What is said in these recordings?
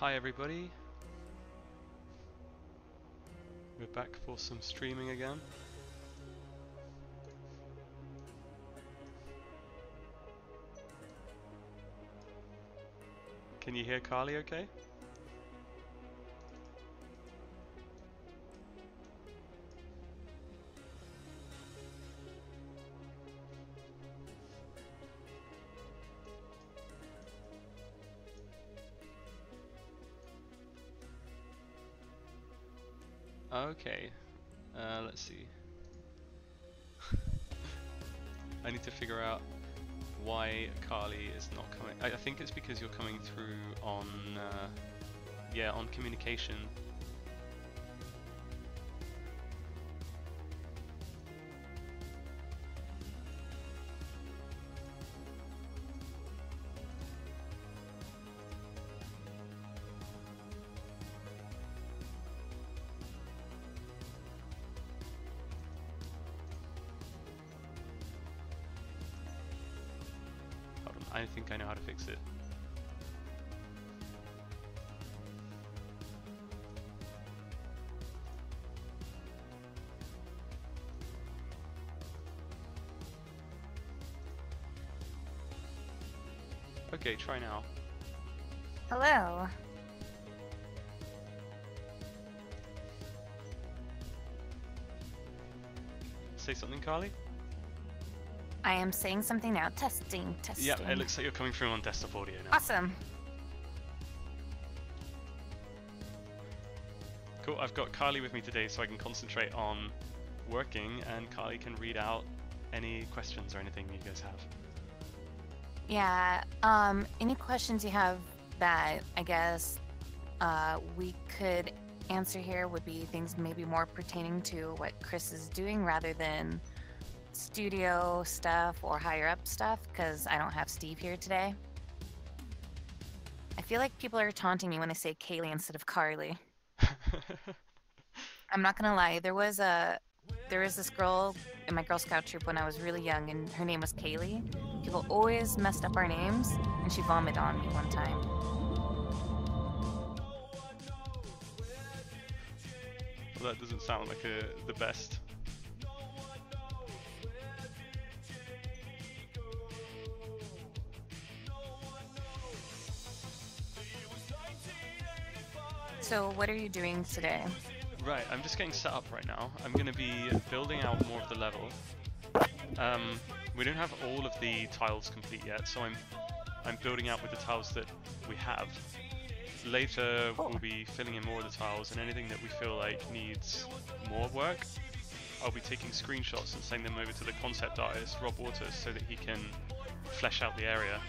Hi everybody. We're back for some streaming again. Can you hear Carly okay? Okay, let's see. I need to figure out why Carly is not coming. I think it's because you're coming through on, yeah, on communication. I think I know how to fix it. Okay, try now. Hello. Say something, Carly? I am saying something now. Testing, testing. Yeah, it looks like you're coming through on desktop audio now. Awesome. Cool, I've got Carly with me today so I can concentrate on working, and Carly can read out any questions or anything you guys have. Yeah, any questions you have that I guess we could answer here would be things maybe more pertaining to what Chris is doing rather than studio stuff or higher up stuff, because I don't have Steve here today. I feel like people are taunting me when I say Kaylee instead of Carly. I'm not gonna lie, there was this girl in my Girl Scout troop when I was really young, and her name was Kaylee. People always messed up our names, and she vomited on me one time. Well, that doesn't sound like the best. So what are you doing today? Right, I'm just getting set up right now. I'm going to be building out more of the level. We don't have all of the tiles complete yet, so I'm building out with the tiles that we have. Later, Cool. We'll be filling in more of the tiles, and anything that we feel like needs more work, I'll be taking screenshots and sending them over to the concept artist, Rob Waters, so that he can flesh out the area.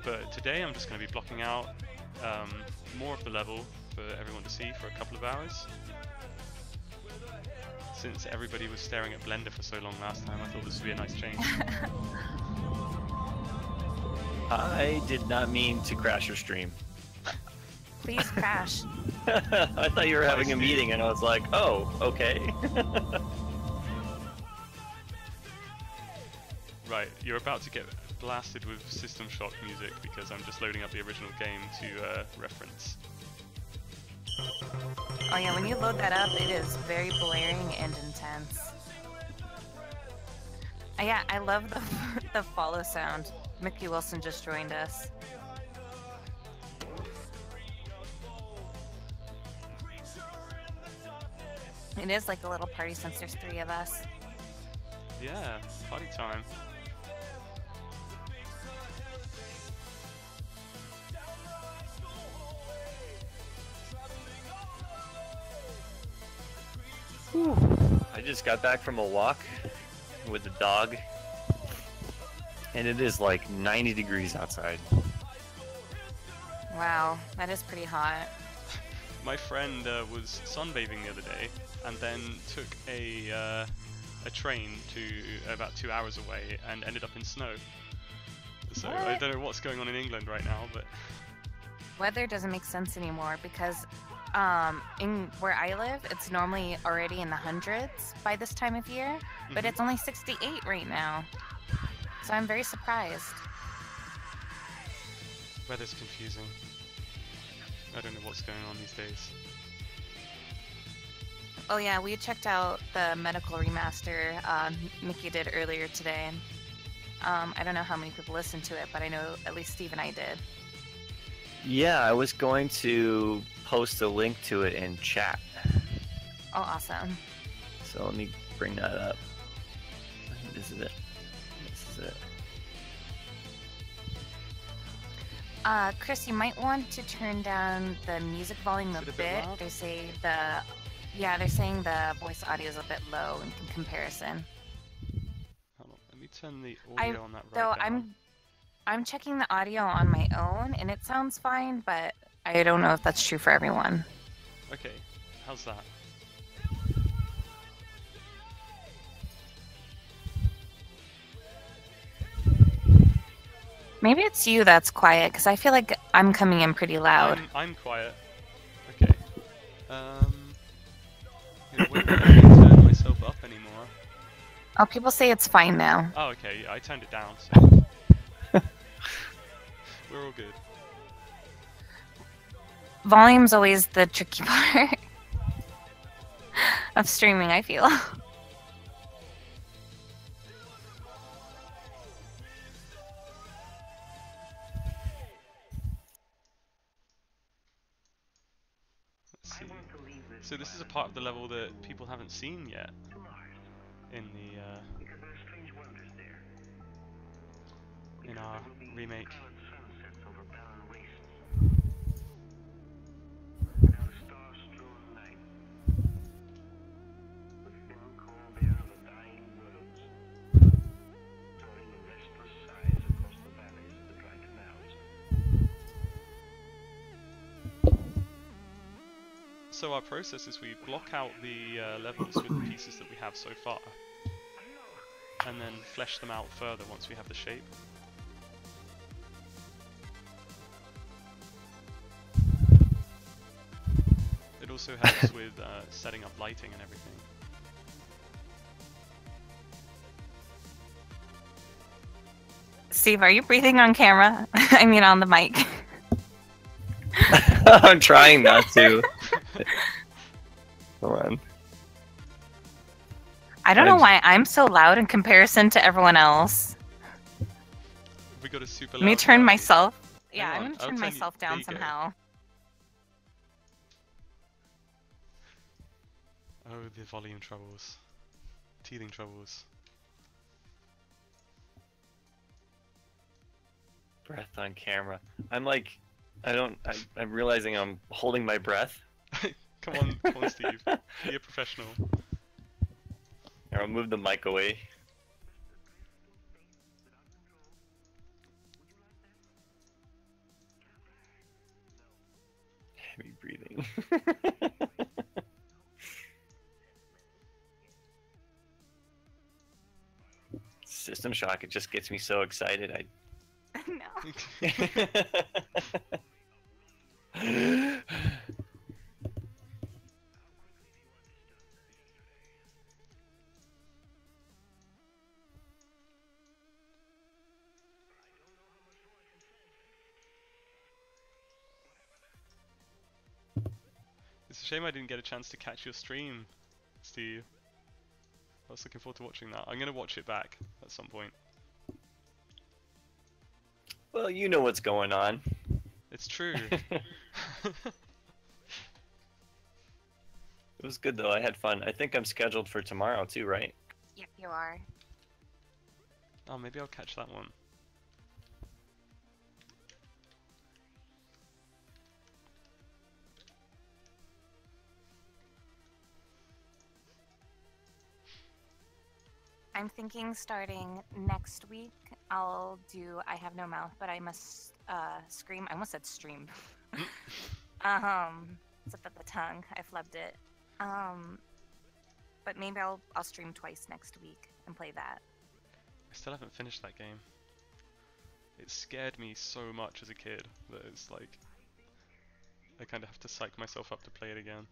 But today I'm just going to be blocking out more of the level for everyone to see for a couple of hours. Since everybody was staring at Blender for so long last time, I thought this would be a nice change. I did not mean to crash your stream. Please crash. I thought you were having a meeting and I was like, oh, okay. Right, you're about to get blasted with System Shock music because I'm just loading up the original game to reference. Oh yeah, when you load that up, it is very blaring and intense. Yeah, I love the follow sound. Mickey Wilson just joined us. It is like a little party since there's 3 of us. Yeah, party time. I just got back from a walk with the dog, and it is like 90 degrees outside. Wow, that is pretty hot. My friend was sunbathing the other day, and then took a train to about 2 hours away and ended up in snow. So What? I don't know what's going on in England right now, but Weather doesn't make sense anymore because in where I live, it's normally already in the hundreds by this time of year, but it's only 68 right now. So I'm very surprised. Weather's confusing. I don't know what's going on these days. Oh yeah, we checked out the medical remaster Mickey did earlier today. I don't know how many people listened to it, but I know at least Steve and I did. Yeah, I was going to post a link to it in chat. Oh, awesome. So let me bring that up. This is it. This is it. Chris, you might want to turn down the music volume a bit. They're saying the voice audio is a bit low in comparison. Hold on, let me turn the audio on that down. I'm checking the audio on my own, and it sounds fine, but I don't know if that's true for everyone. Okay, how's that? Maybe it's you that's quiet, because I feel like I'm coming in pretty loud. I'm quiet. Okay. It wouldn't let me turn myself up anymore. Oh, people say it's fine now. Oh, okay. I turned it down, so we're all good. Volume's always the tricky part of streaming, I feel. So this is a part of the level that people haven't seen yet in our remake. So our process is we block out the levels with the pieces that we have so far, and then flesh them out further once we have the shape. It also helps with setting up lighting and everything. Steve, are you breathing on camera? I mean on the mic. I'm trying not to. Come on. I don't know why I'm so loud in comparison to everyone else. We got a super loud. Let me turn myself. Yeah, Hang on, I'm gonna turn myself down somehow. Oh, the volume troubles. Teething troubles. Breath on camera. I'm realizing I'm holding my breath. Come on, Steve. Be a professional. Here, I'll move the mic away. Heavy breathing. System shock, it just gets me so excited. No. It's a shame I didn't get a chance to catch your stream, Steve. I was looking forward to watching that. I'm gonna watch it back at some point. Well, you know what's going on. It's true. It was good though, I had fun. I think I'm scheduled for tomorrow too, right? Yep, you are. Oh, maybe I'll catch that one. I'm thinking starting next week, I'll do I Have No Mouth, but I must scream. I almost said stream. Slip at the tongue. I flubbed it. But maybe I'll stream twice next week and play that. I still haven't finished that game. It scared me so much as a kid that it's like I kind of have to psych myself up to play it again.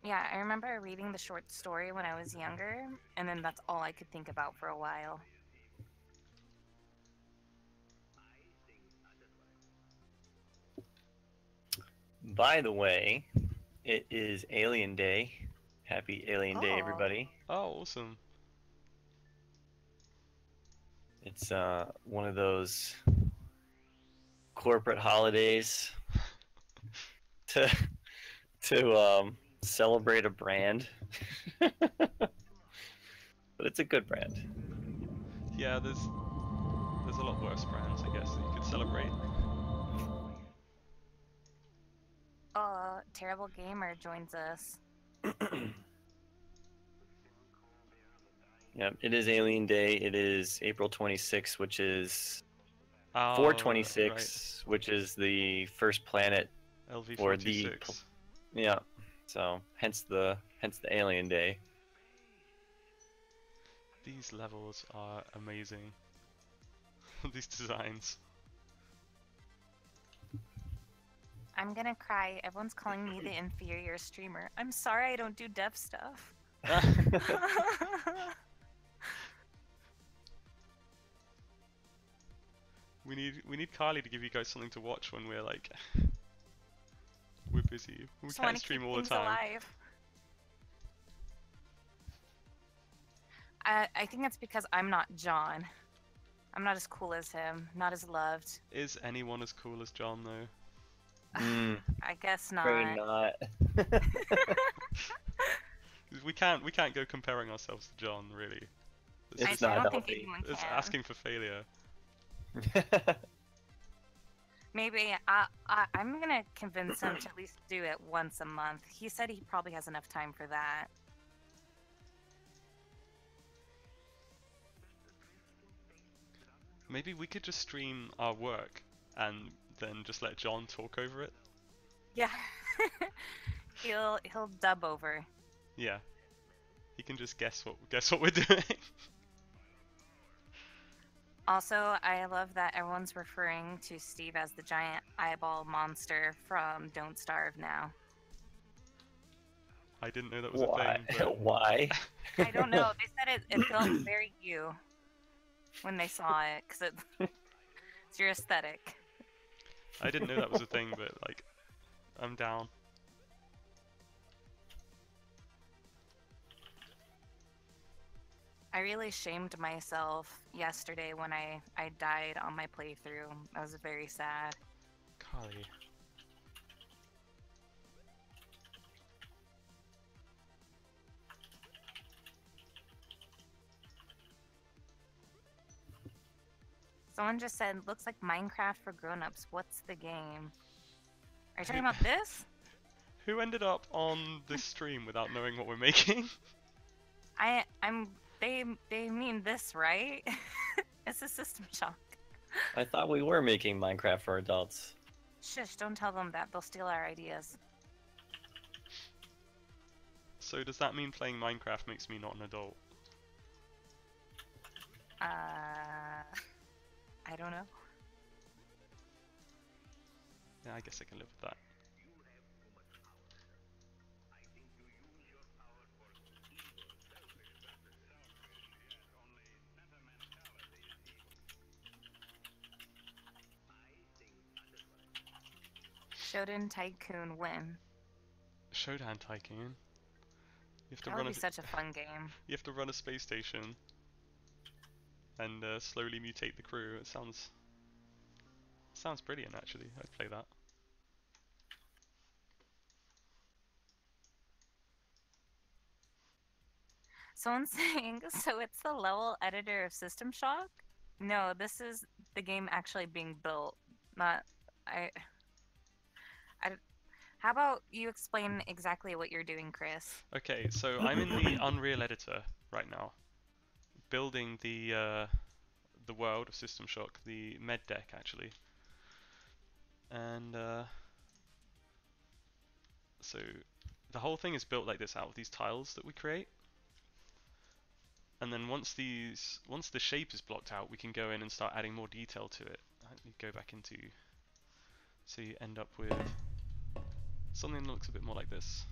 Yeah, I remember reading the short story when I was younger, and then that's all I could think about for a while. By the way, it is Alien Day. Happy Alien Day, Oh. everybody. Oh, awesome. It's one of those corporate holidays to celebrate a brand. But it's a good brand. Yeah, there's a lot worse brands, I guess, that you could celebrate. Terrible Gamer joins us. Yeah, it is Alien Day. It is April 26th, which is Oh, 426, which is the first planet right. for the LV46. yeah. So hence the Alien Day. These levels are amazing. These designs. I'm gonna cry. Everyone's calling me the inferior streamer. I'm sorry I don't do dev stuff. We need Carly to give you guys something to watch when we're like we're busy. We Just wanna can't stream keep all the things time. alive. I think it's because I'm not John. I'm not as cool as him. Not as loved. Is anyone as cool as John though? I guess not. Afraid not. We can't go comparing ourselves to John really. It's I not don't think healthy. anyone It's can. asking for failure. Maybe I'm gonna convince him to at least do it once a month. He said he probably has enough time for that. Maybe we could just stream our work and then just let John talk over it. Yeah. he'll dub over. Yeah. He can just guess what we're doing. Also, I love that everyone's referring to Steve as the giant eyeball monster from Don't Starve now. I didn't know that was a Why? thing. But Why? I don't know. They said it felt very you when they saw it, because it's your aesthetic. I didn't know that was a thing, but like, I'm down. I really shamed myself yesterday when I died on my playthrough. I was very sad. Carly. Someone just said, looks like Minecraft for grown-ups. What's the game? Are you talking about this? Who ended up on this stream without knowing what we're making? They mean this, right? It's a System Shock. I thought we were making Minecraft for adults. Shush, don't tell them that. They'll steal our ideas. So does that mean playing Minecraft makes me not an adult? I don't know. Yeah, I guess I can live with that. Showdown Tycoon win. Showdown Tycoon. You have to That run would be such a fun game. You have to run a space station and slowly mutate the crew. It sounds brilliant, actually. I'd play that. Someone's saying, so it's the level editor of System Shock? No, this is the game actually being built. Not How about you explain exactly what you're doing, Chris? Okay, so I'm in the Unreal Editor right now, building the world of System Shock, the med deck actually, and so the whole thing is built like this out of these tiles that we create, and then once the shape is blocked out, we can go in and start adding more detail to it. Let me go back into, so you end up with something that looks a bit more like this.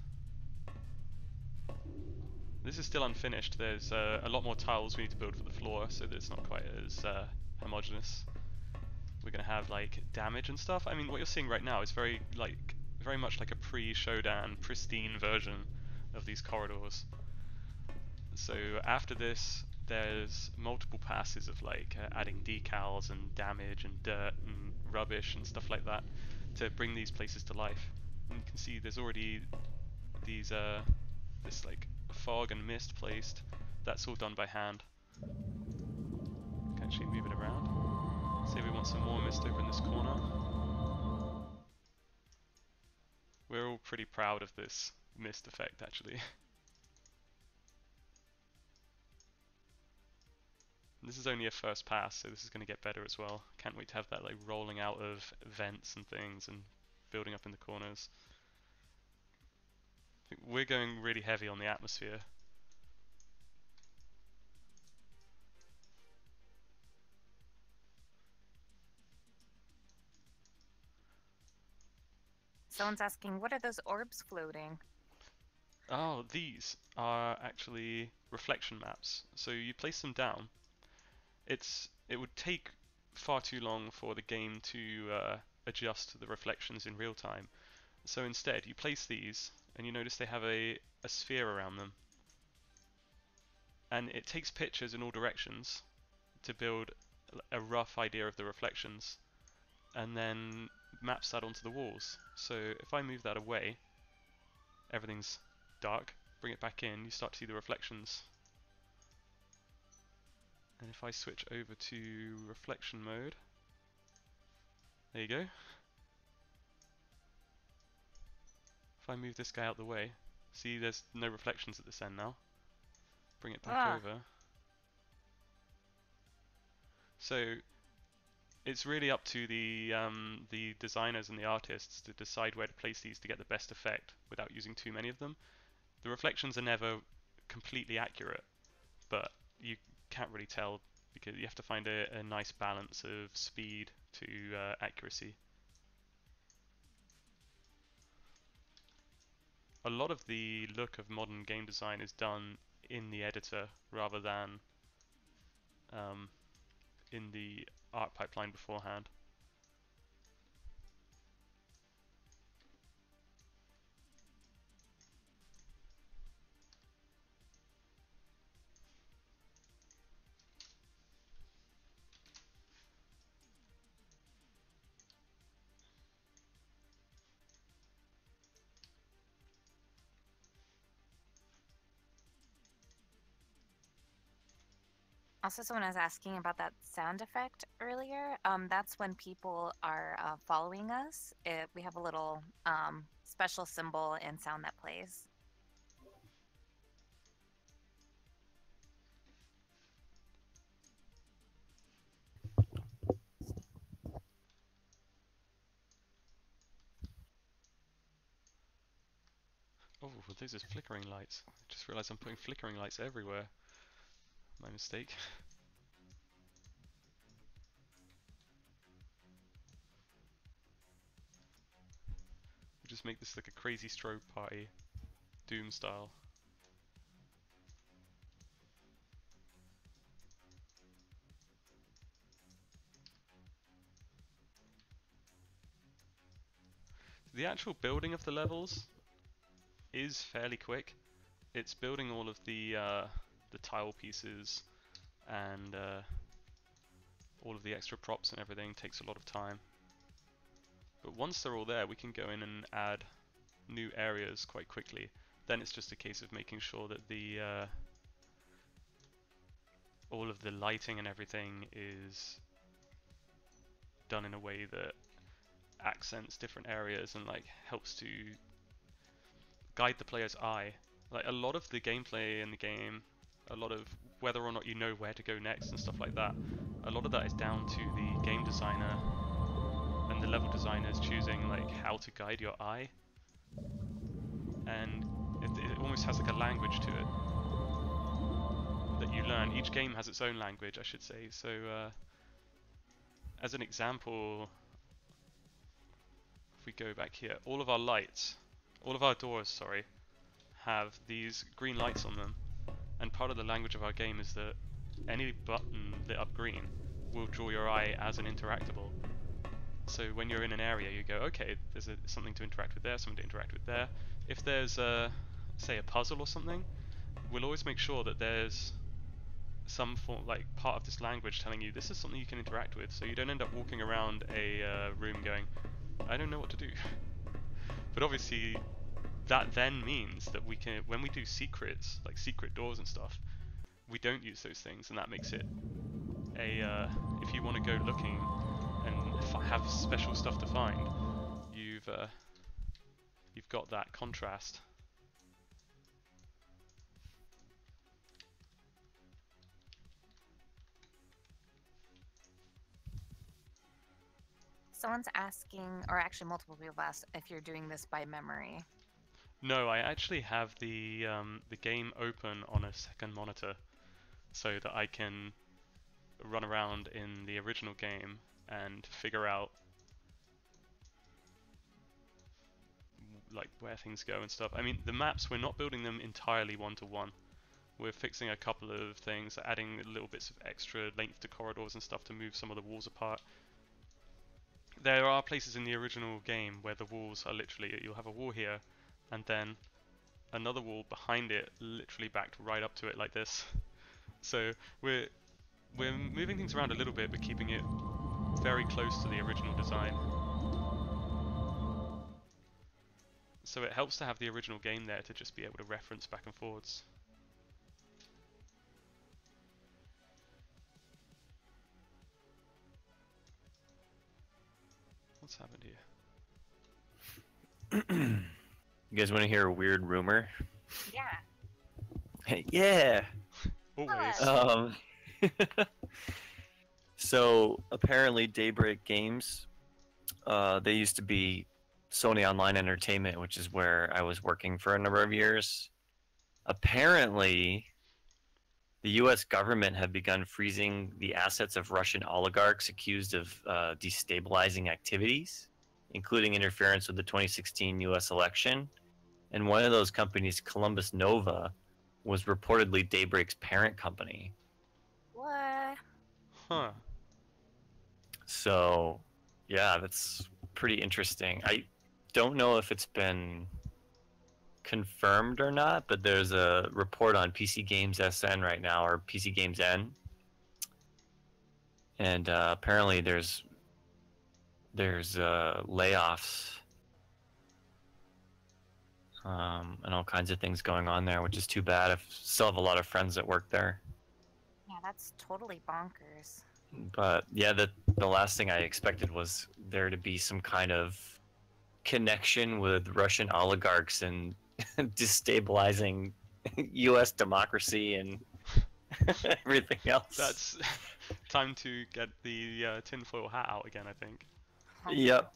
This is still unfinished. There's a lot more tiles we need to build for the floor so that it's not quite as homogeneous. We're gonna have like damage and stuff. I mean, what you're seeing right now is very very much like a pre-Showdown, pristine version of these corridors. So after this, there's multiple passes of like adding decals and damage and dirt and rubbish and stuff like that to bring these places to life. And you can see there's already these this like fog and mist placed. That's all done by hand. Can actually move it around. Say we want some more mist over in this corner. We're all pretty proud of this mist effect actually. This is only a first pass, so this is going to get better as well. Can't wait to have that like rolling out of vents and things and building up in the corners. I think we're going really heavy on the atmosphere. Someone's asking, what are those orbs floating? Oh, these are actually reflection maps. So you place them down. It would take far too long for the game to adjust the reflections in real time. So instead, you place these, and you notice they have a sphere around them. And it takes pictures in all directions to build a rough idea of the reflections, and then maps that onto the walls. So if I move that away, everything's dark. Bring it back in, you start to see the reflections. And if I switch over to reflection mode, there you go. If I move this guy out the way, see there's no reflections at this end now. Bring it back over. So it's really up to the designers and the artists to decide where to place these to get the best effect without using too many of them. The reflections are never completely accurate, but you can't really tell because you have to find a nice balance of speed to accuracy. A lot of the look of modern game design is done in the editor rather than in the art pipeline beforehand. Also, someone was asking about that sound effect earlier. That's when people are following us. We have a little special symbol and sound that plays. Oh, those are flickering lights. I just realized I'm putting flickering lights everywhere. My mistake. We'll just make this like a crazy strobe party, Doom style. The actual building of the levels is fairly quick. It's building all of the tile pieces and all of the extra props and everything takes a lot of time. But once they're all there, we can go in and add new areas quite quickly. Then it's just a case of making sure that the all of the lighting and everything is done in a way that accents different areas and like helps to guide the player's eye. Like a lot of the gameplay in the game, a lot of whether or not you know where to go next and stuff like that, a lot of that is down to the game designer and the level designers choosing like how to guide your eye, and it almost has like a language to it that you learn. Each game has its own language, I should say. So as an example, if we go back here, all of our doors, sorry, have these green lights on them, and part of the language of our game is that any button lit up green will draw your eye as an interactable. So when you're in an area, you go, okay, there's something to interact with there, something to interact with there. If there's say a puzzle or something, we'll always make sure that there's some form, like part of this language telling you this is something you can interact with, so you don't end up walking around a room going, I don't know what to do. But obviously, that then means that we can, when we do secrets, like secret doors and stuff, we don't use those things, and that makes it if you want to go looking and have special stuff to find, you've got that contrast. Someone's asking, or actually multiple people have asked, if you're doing this by memory. No, I actually have the game open on a second monitor, so that I can run around in the original game and figure out like where things go and stuff. I mean, the maps, we're not building them entirely one-to-one. We're fixing a couple of things, adding little bits of extra length to corridors and stuff to move some of the walls apart. There are places in the original game where the walls are literally, you'll have a wall here and then another wall behind it, literally backed right up to it like this. So we're moving things around a little bit, but keeping it very close to the original design. So it helps to have the original game there to just be able to reference back and forwards. What's happened here? You guys want to hear a weird rumor? Yeah. Yeah. Always. So apparently Daybreak Games, they used to be Sony Online Entertainment, which is where I was working for a number of years. Apparently, the U.S. government had begun freezing the assets of Russian oligarchs accused of destabilizing activities, including interference with the 2016 U.S. election. And one of those companies, Columbus Nova, was reportedly Daybreak's parent company. What? Huh. So, yeah, that's pretty interesting. I don't know if it's been confirmed or not, but there's a report on PC Games SN right now, or PC Games N, and apparently there's layoffs and all kinds of things going on there, which is too bad. I still have a lot of friends that work there. Yeah, that's totally bonkers. But yeah, the last thing I expected was there to be some kind of connection with Russian oligarchs and destabilizing U.S. democracy and everything else. That's time to get the tinfoil hat out again, I think. Yep,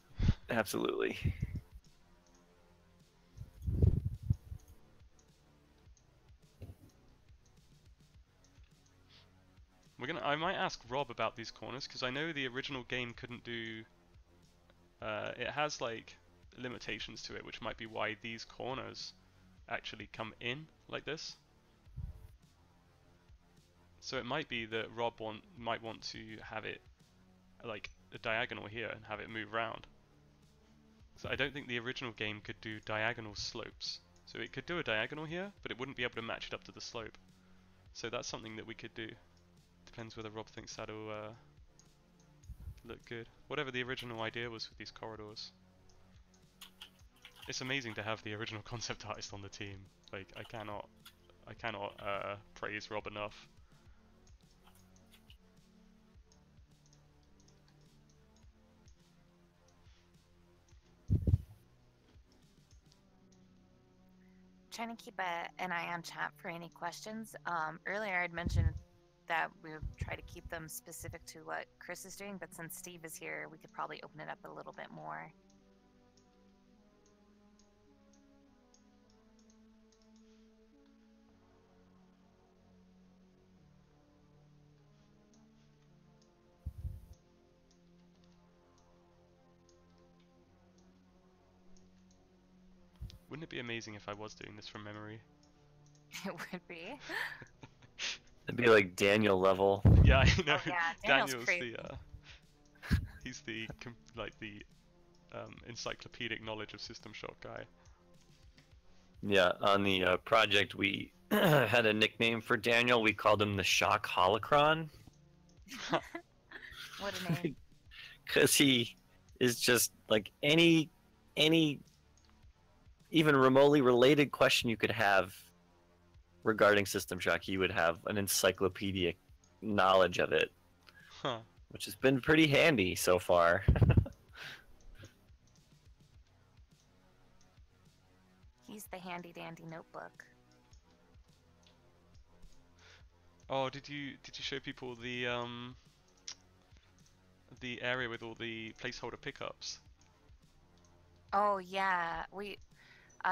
absolutely. I might ask Rob about these corners, because I know the original game couldn't do. It has like limitations to it, which might be why these corners actually come in like this. So it might be that Rob might want to have it like a diagonal here and have it move around. So I don't think the original game could do diagonal slopes. So it could do a diagonal here, but it wouldn't be able to match it up to the slope. So that's something that we could do. Depends whether Rob thinks that'll look good. Whatever the original idea was with these corridors. It's amazing to have the original concept artist on the team. Like I cannot praise Rob enough. Trying to keep an eye on chat for any questions. Earlier I'd mentioned that we would try to keep them specific to what Chris is doing, but since Steve is here, we could probably open it up a little bit more. Wouldn't it be amazing if I was doing this from memory? It would be. It'd be like Daniel level. Yeah, I know. Oh, yeah, Daniel's crazy. He's the encyclopedic knowledge of System Shock guy. Yeah, on the project we had a nickname for Daniel. We called him the Shock Holocron. What a name. Because he is just like any even remotely related question you could have regarding System Shock, he would have an encyclopedic knowledge of it, Huh. which has been pretty handy so far. He's the handy dandy notebook. Oh, did you show people the area with all the placeholder pickups? Oh yeah,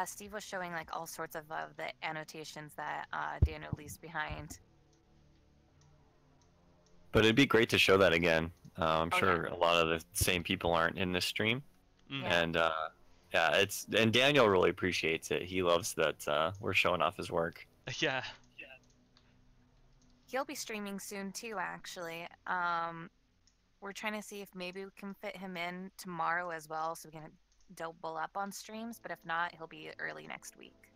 Steve was showing like all sorts of the annotations that Daniel leaves behind. But it'd be great to show that again. I'm Oh, sure yeah. a lot of the same people aren't in this stream, Mm. Yeah. and yeah, and Daniel really appreciates it. He loves that we're showing off his work. Yeah. He'll be streaming soon too, actually. We're trying to see if maybe we can fit him in tomorrow as well, so we can double up on streams. But if not, he'll be early next week.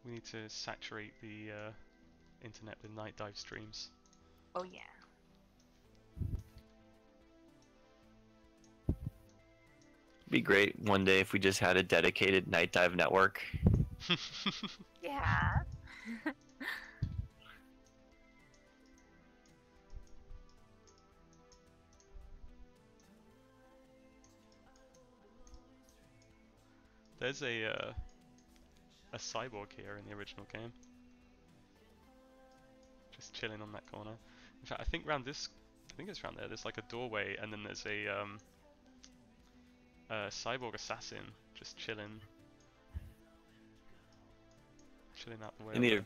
We need to saturate the internet with Nightdive streams. Oh yeah. It'd be great one day if we just had a dedicated Nightdive network. Yeah. There's a cyborg here in the original game. Just chilling on that corner. In fact, I think it's around there. There's like a doorway, and then there's a cyborg assassin just chilling out the way.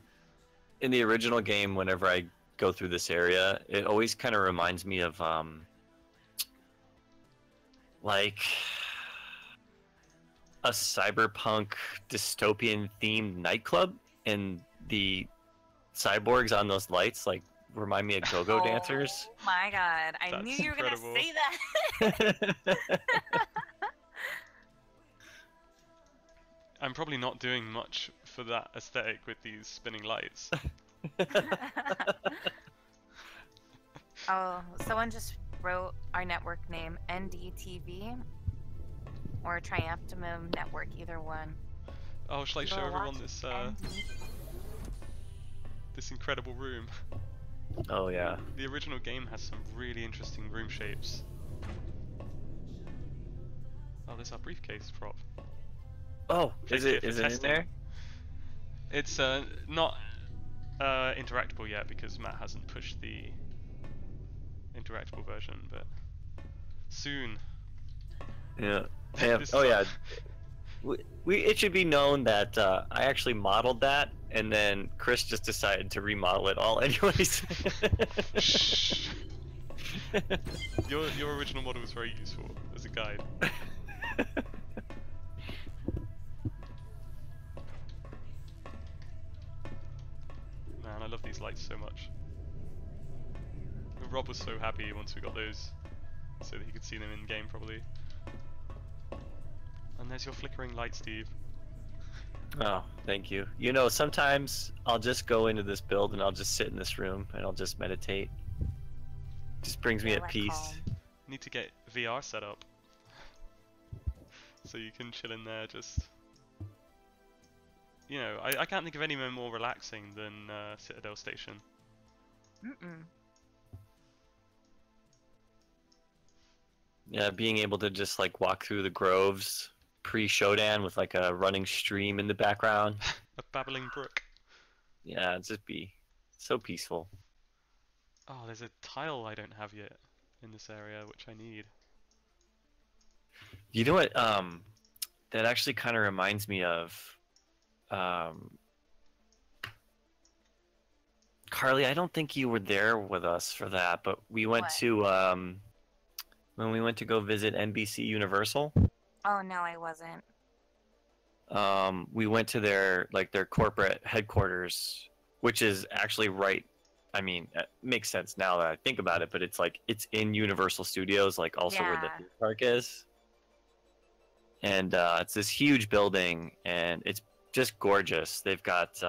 In the original game, whenever I go through this area, it always kind of reminds me of like a cyberpunk dystopian themed nightclub, and the cyborgs on those lights like remind me of go-go dancers. Oh my god, I That's knew you were incredible. gonna say that. I'm probably not doing much for that aesthetic with these spinning lights. Oh, someone just wrote our network name, NDTV or Triumptimum Network, either one. Oh, shall I show Go everyone watch this ND. this incredible room? Oh yeah. The original game has some really interesting room shapes. Oh, there's our briefcase prop. Oh, Check is here it for in testing. there? It's not interactable yet because Matt hasn't pushed the interactable version, but soon. Yeah. This Oh is yeah. It should be known that I actually modeled that, and then Chris just decided to remodel it all anyways. Shh. Your original model was very useful as a guide. Man, I love these lights so much. And Rob was so happy once we got those, so that he could see them in game probably. And there's your flickering light, Steve. Oh, thank you. You know, sometimes I'll just go into this build and I'll just sit in this room and I'll just meditate. Just brings me Feel at at peace. home. Need to get VR set up. So you can chill in there just... You know, I can't think of anywhere more relaxing than Citadel Station. Mm-mm. Yeah, being able to just like walk through the groves pre-Showdown with like a running stream in the background. A babbling brook. Yeah, it'd just be so peaceful. Oh, there's a tile I don't have yet in this area, which I need. You know what? That actually kind of reminds me of. Carly, I don't think you were there with us for that, but we went What? to when we went to go visit NBC Universal. Oh no, I wasn't. We went to their corporate headquarters, which is actually right I mean, it makes sense now that I think about it, but it's like it's in Universal Studios, like also where the Yeah. theme park is. And it's this huge building, and it's just gorgeous. They've got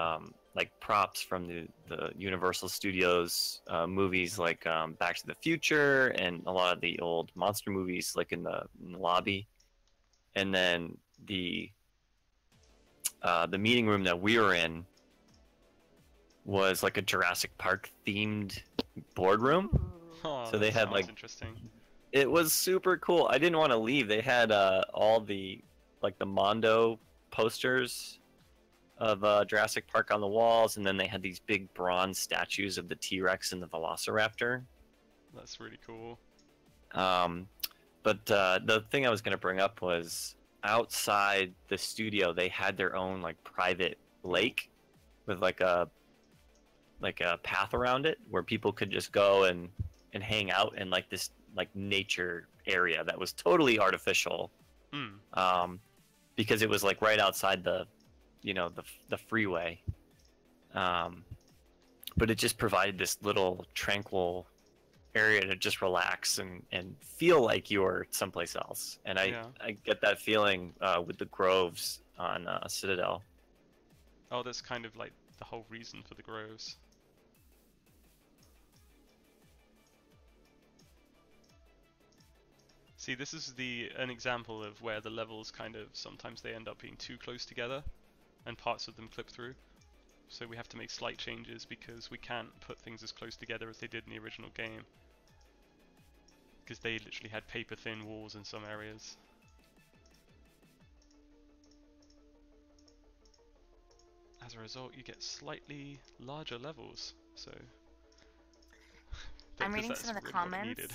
like props from the Universal Studios movies, like Back to the Future, and a lot of the old monster movies, like in the lobby. And then the meeting room that we were in was like a Jurassic Park themed boardroom. Oh, So they that had, sounds like, interesting. It was super cool. I didn't want to leave. They had all the like the Mondo posters of Jurassic Park on the walls, and then they had these big bronze statues of the T-Rex and the Velociraptor. That's really cool. But the thing I was going to bring up was outside the studio, they had their own like private lake with like a path around it where people could just go and hang out in like this like nature area that was totally artificial. Because it was like right outside the freeway. But it just provided this little tranquil area to just relax and feel like you're someplace else. And I get that feeling with the groves on Citadel. Oh, that's kind of like the whole reason for the groves. See, this is an example of where the levels kind of, sometimes they end up being too close together and parts of them clip through. So we have to make slight changes because we can't put things as close together as they did in the original game. Because they literally had paper thin walls in some areas. As a result, you get slightly larger levels, so... I'm reading some of the comments.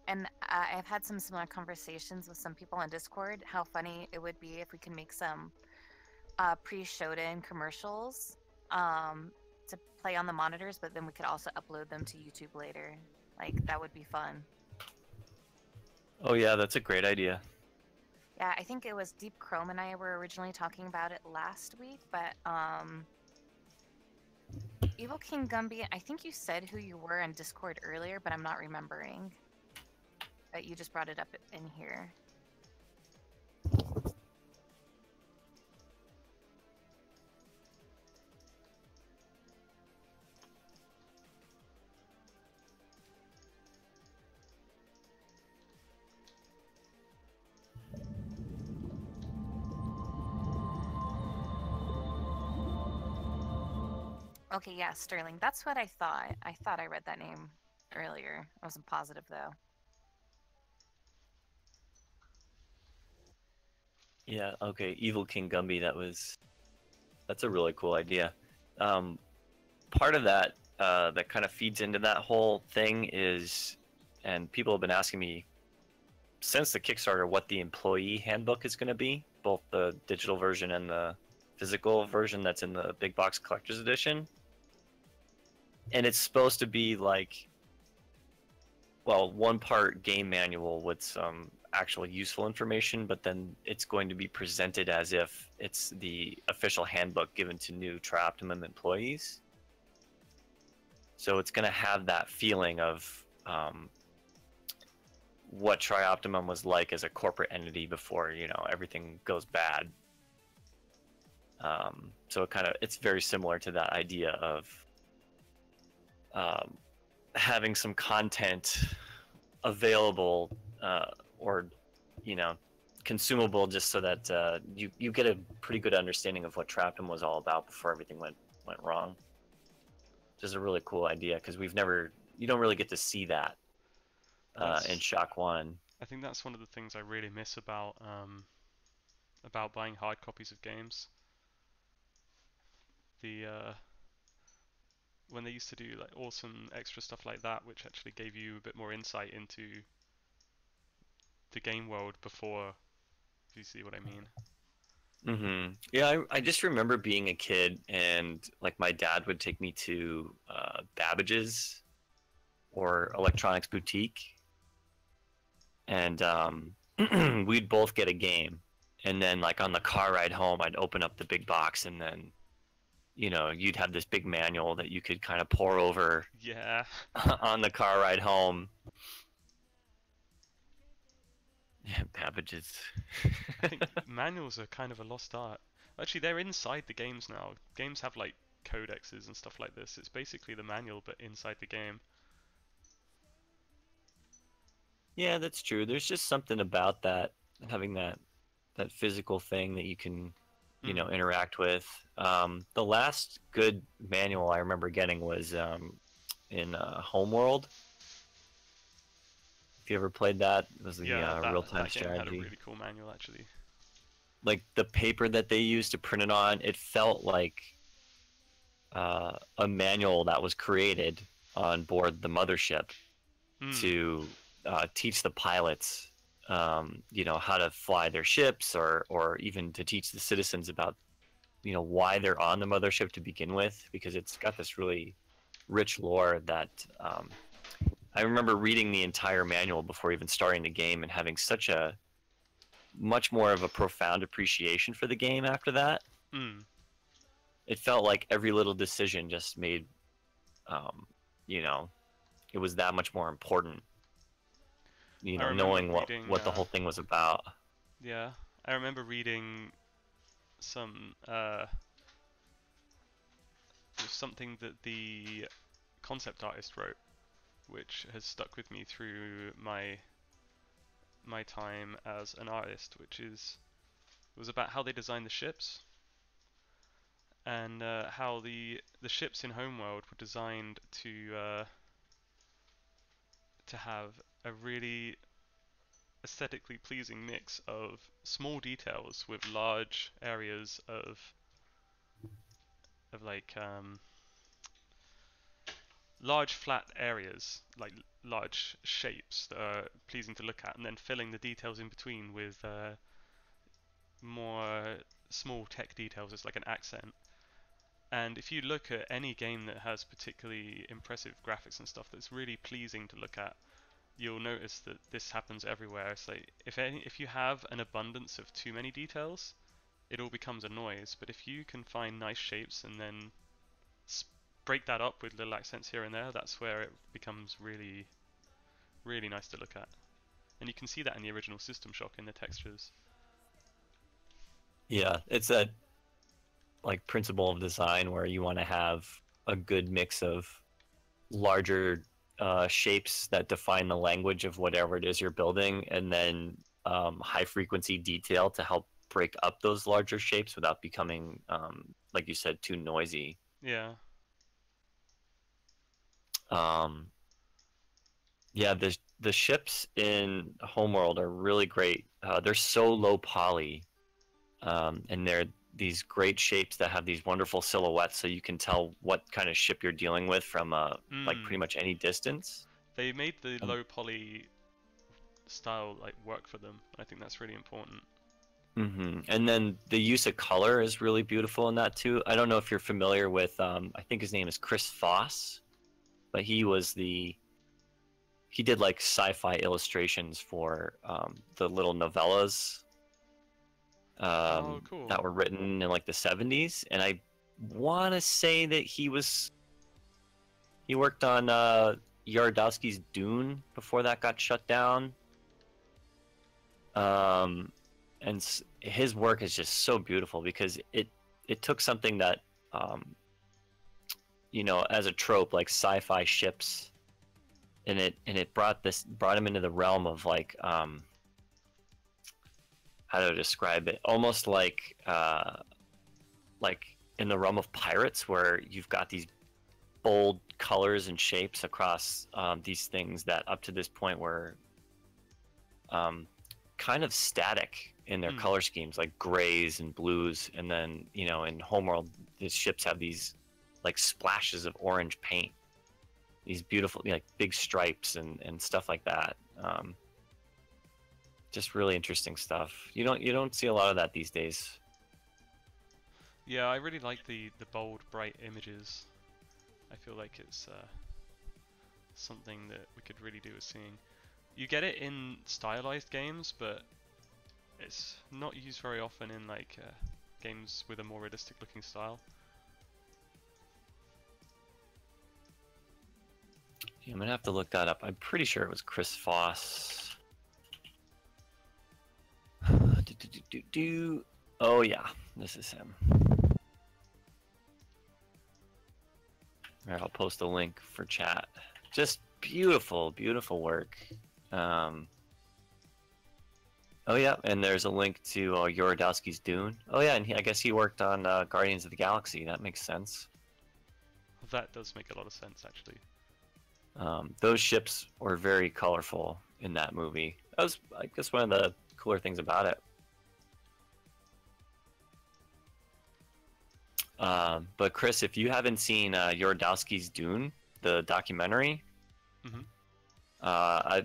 And I've had some similar conversations with some people on Discord, how funny it would be if we can make some pre-Showdown commercials to play on the monitors, but then we could also upload them to YouTube later. Like, that would be fun. Oh yeah, that's a great idea. Yeah, I think it was Deep Chrome and I were originally talking about it last week, but Evil King Gumby, I think you said who you were on Discord earlier, but I'm not remembering. But you just brought it up in here. Okay, yeah, Sterling. That's what I thought. I thought I read that name earlier. I wasn't positive, though. Yeah, okay, Evil King Gumby, that's a really cool idea. Part of that that kind of feeds into that whole thing is, and people have been asking me since the Kickstarter what the employee handbook is going to be, both the digital version and the physical version that's in the big box collector's edition. And it's supposed to be like, well, one part game manual with some actual useful information, but then it's going to be presented as if it's the official handbook given to new Tri-Optimum employees. So it's going to have that feeling of what Tri-Optimum was like as a corporate entity before, everything goes bad. So it's very similar to that idea of having some content available or consumable, just so that you get a pretty good understanding of what Tri-Optimum was all about before everything went wrong. Which is a really cool idea, because you don't really get to see that in Shock 1. I think that's one of the things I really miss about buying hard copies of games. When they used to do like awesome extra stuff like that, which actually gave you a bit more insight into the game world before, if you see what I mean. Mm-hmm. Yeah, I just remember being a kid, and like my dad would take me to Babbage's or Electronics Boutique, and we'd both get a game, and then like on the car ride home, I'd open up the big box and then you'd have this big manual that you could kind of pour over Yeah. on the car ride home. Yeah, Babbage's. I think manuals are kind of a lost art. Actually, they're inside the games now. Games have like codexes and stuff like this. It's basically the manual, but inside the game. Yeah, that's true. There's just something about that, having that physical thing that you can, interact with. The last good manual I remember getting was in Homeworld. If you ever played that, it was the real-time that game had a strategy. really cool manual actually. Like the paper that they used to print it on, it felt like a manual that was created on board the mothership to teach the pilots, how to fly their ships, or even to teach the citizens about, why they're on the mothership to begin with, because it's got this really rich lore that I remember reading the entire manual before even starting the game and having much more of a profound appreciation for the game after that. It felt like every little decision just made, it was that much more important. Knowing what the whole thing was about. Yeah, I remember reading some something that the concept artist wrote, which has stuck with me through my time as an artist, which was about how they designed the ships, and how the ships in Homeworld were designed to have a really aesthetically pleasing mix of small details with large areas of like large flat areas, like large shapes that are pleasing to look at, and then filling the details in between with more small tech details as like an accent. And if you look at any game that has particularly impressive graphics and stuff that's really pleasing to look at, you'll notice that this happens everywhere. It's like if you have an abundance of too many details, it all becomes a noise. But if you can find nice shapes and then break that up with little accents here and there, that's where it becomes really, really nice to look at. And you can see that in the original System Shock in the textures. Yeah, it's that like principle of design where you want to have a good mix of larger shapes that define the language of whatever it is you're building, and then high frequency detail to help break up those larger shapes without becoming, like you said, too noisy. Yeah. Yeah, the ships in Homeworld are really great. They're so low poly, and they're these great shapes that have these wonderful silhouettes, so you can tell what kind of ship you're dealing with from like pretty much any distance. They made the low poly style like work for them. I think that's really important. And then the use of color is really beautiful in that too. I don't know if you're familiar with I think his name is Chris Foss, but he did like sci-fi illustrations for the little novellas cool. that were written in like the 70s, and I want to say that he worked on Yarodowski's Dune before that got shut down. And his work is just so beautiful because it took something that as a trope like sci-fi ships, and it brought him into the realm of like how to describe it, almost like in the realm of pirates, where you've got these bold colors and shapes across these things that up to this point were kind of static in their color schemes, like grays and blues, and then in Homeworld these ships have these like splashes of orange paint, these beautiful like big stripes and stuff like that. Just really interesting stuff. You don't see a lot of that these days. Yeah, I really like the bold, bright images. I feel like it's something that we could really do with seeing. You get it in stylized games, but it's not used very often in like games with a more realistic looking style. Yeah, I'm gonna have to look that up. I'm pretty sure it was Chris Foss. Oh yeah, this is him. All right, I'll post a link for chat. Just beautiful, beautiful work. Oh yeah, and there's a link to Yorodowski's Dune. Oh yeah, and I guess he worked on Guardians of the Galaxy. That makes sense. That does make a lot of sense, actually. Those ships were very colorful in that movie. That was, I guess, one of the cooler things about it. But Chris, if you haven't seen Yorodowski's Dune, the documentary,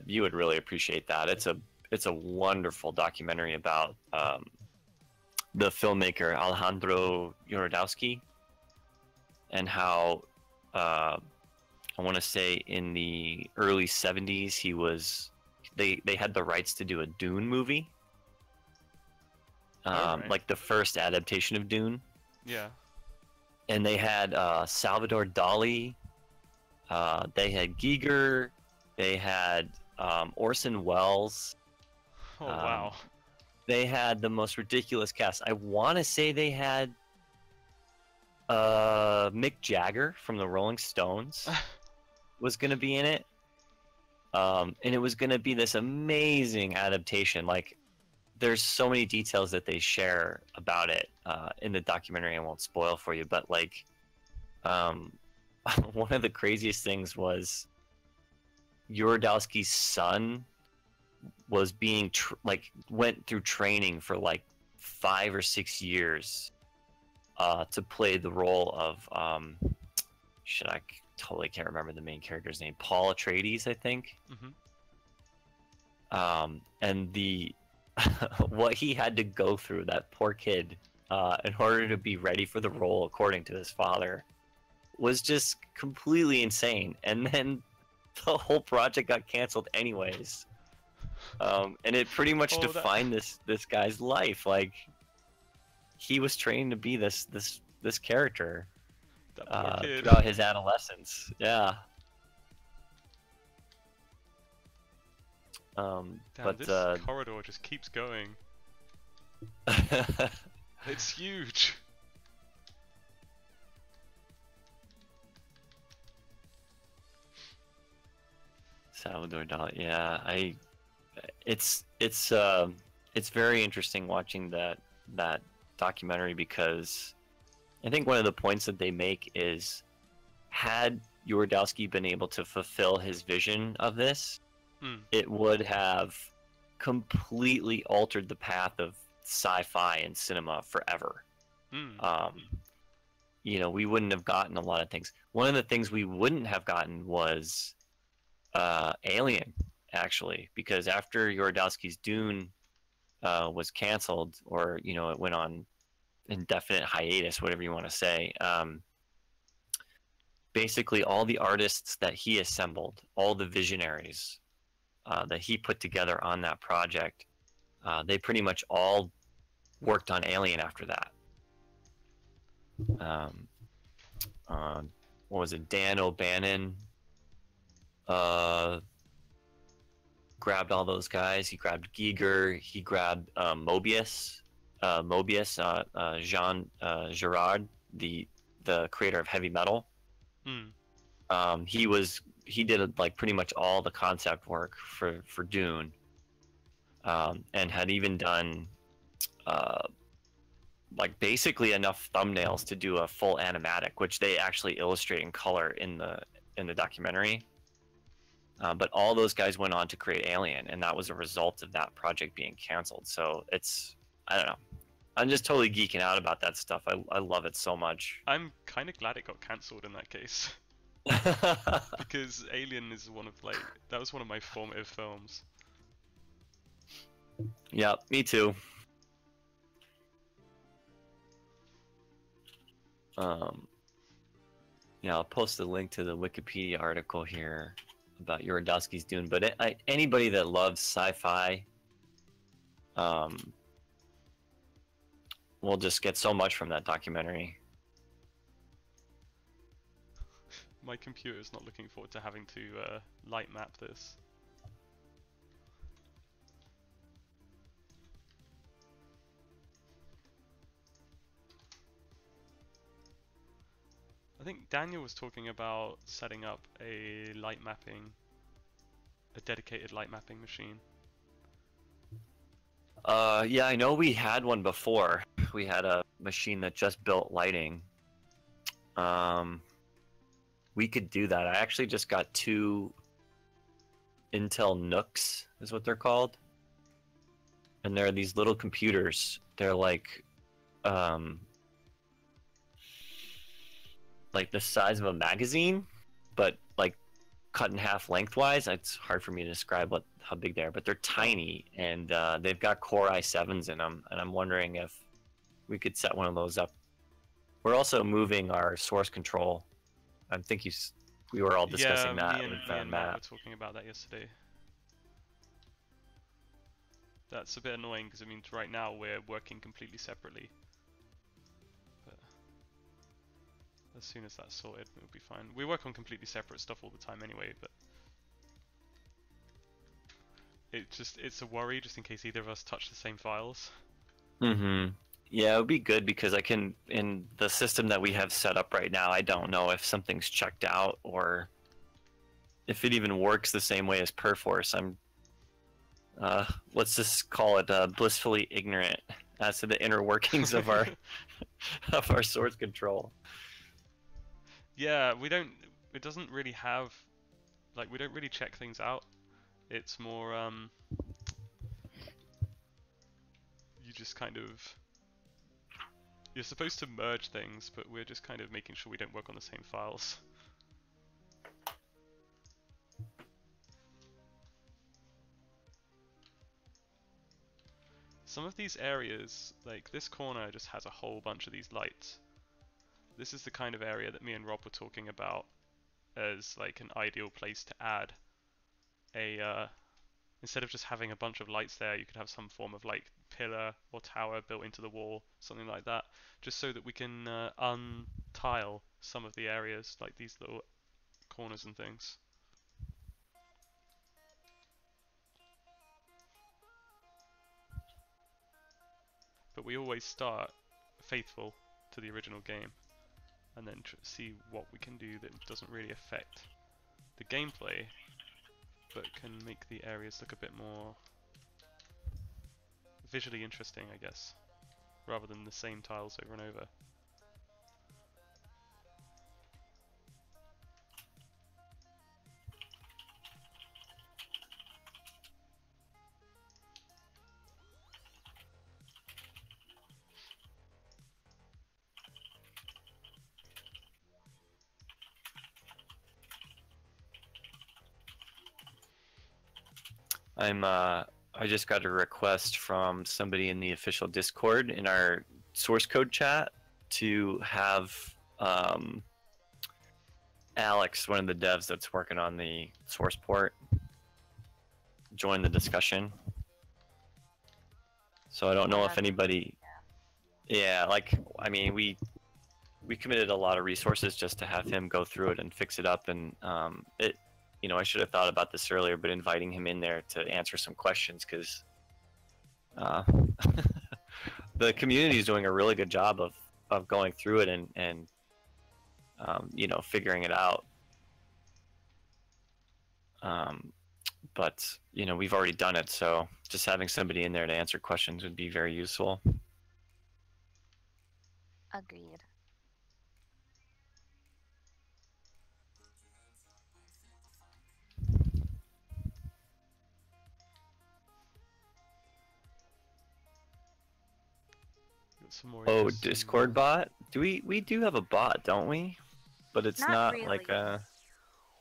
you would really appreciate that. It's a wonderful documentary about the filmmaker Alejandro Yorodowski and how I want to say in the early 70s they had the rights to do a Dune movie, Right. like the first adaptation of Dune. Yeah. And they had Salvador Dali, they had Giger, they had Orson Welles. Oh wow. They had the most ridiculous cast. I want to say they had Mick Jagger from the Rolling Stones was going to be in it. And it was going to be this amazing adaptation. Like, there's so many details that they share about it in the documentary. I won't spoil for you, but like, one of the craziest things was Yorodowski's son was being went through training for like 5 or 6 years to play the role of I totally can't remember the main character's name. Paul Atreides, I think. And the what he had to go through, that poor kid, in order to be ready for the role, according to his father, was just completely insane. And then the whole project got canceled anyways. And it pretty much defined this guy's life. Like, he was trained to be this character throughout his adolescence. Yeah. Damn, but this corridor just keeps going. It's huge. Salvador Dali. Yeah, it's very interesting watching that documentary, because I think one of the points that they make is, had Yorodowski been able to fulfill his vision of this, it would have completely altered the path of sci-fi and cinema forever. You know, we wouldn't have gotten a lot of things. One of the things we wouldn't have gotten was Alien, actually, because after Yorodowski's Dune was canceled, or, you know, it went on indefinite hiatus, whatever you want to say, basically all the artists that he assembled, all the visionaries that he put together on that project, they pretty much all worked on Alien after that. What was it? Dan O'Bannon grabbed all those guys. He grabbed Giger. He grabbed Mobius. Jean Girard, the creator of heavy metal. He did like pretty much all the concept work for Dune, and had even done like basically enough thumbnails to do a full animatic, which they actually illustrate in color in the documentary. But all those guys went on to create Alien, and that was a result of that project being canceled. So I don't know. I'm just totally geeking out about that stuff. I love it so much. I'm kind of glad it got cancelled in that case. Because Alien is that was one of my formative films. Yeah, me too. Yeah, I'll post a link to the Wikipedia article here about Yorodowski's Dune. But anybody that loves sci-fi, will just get so much from that documentary. My computer's not looking forward to having to light map this. I think Daniel was talking about setting up a dedicated light mapping machine. Yeah, I know we had one before. We had a machine that just built lighting. We could do that. I actually just got 2 Intel Nooks, is what they're called. And they're these little computers. They're like the size of a magazine, but like cut in half lengthwise. It's hard for me to describe how big they are, but they're tiny, and they've got Core i7s in them. And I'm wondering if we could set one of those up. We're also moving our source control. I think we were all discussing that me with and Matt Matt. were talking about that yesterday. That's a bit annoying because it means right now we're working completely separately. But as soon as that's sorted, it'll be fine. We work on completely separate stuff all the time anyway, but it's a worry just in case either of us touch the same files. Mm-hmm. Yeah, it would be good because in the system that we have set up right now, I don't know if something's checked out or if it even works the same way as Perforce. I'm, let's just call it blissfully ignorant as to the inner workings of our of our source control. Yeah, it doesn't really have, like, we don't really check things out. It's more, you just kind of, you're supposed to merge things, but we're just kind of making sure we don't work on the same files. Some of these areas, like this corner just has a whole bunch of these lights. This is the kind of area that me and Rob were talking about as like an ideal place to add a, instead of just having a bunch of lights there, you could have some form of like pillar or tower built into the wall, something like that, just so that we can untile some of the areas, like these little corners and things. But we always start faithful to the original game, and then see what we can do that doesn't really affect the gameplay, but can make the areas look a bit more visually interesting, I guess, rather than the same tiles over and over. I just got a request from somebody in the official Discord in our source code chat to have Alex, one of the devs that's working on the source port, join the discussion. So I don't know if anybody, yeah, like, I mean, we committed a lot of resources just to have him go through it and fix it up, and you know, I should have thought about this earlier, but inviting him in there to answer some questions, because the community is doing a really good job of going through it and you know, figuring it out. But you know, we've already done it, so just having somebody in there to answer questions would be very useful. Agreed. Some more Oh, Discord bot? We do have a bot, don't we? But it's not really. like a...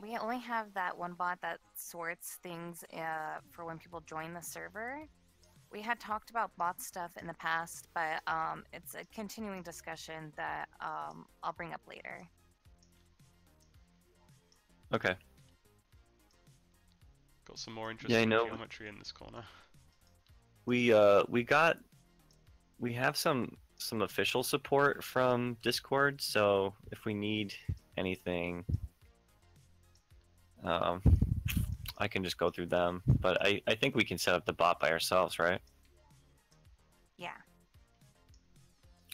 We only have that one bot that sorts things for when people join the server. We had talked about bot stuff in the past, but it's a continuing discussion that I'll bring up later. Okay. Got some more interesting geometry in this corner. We have some official support from Discord, so if we need anything, Um, I can just go through them, but I think we can set up the bot by ourselves, right? Yeah.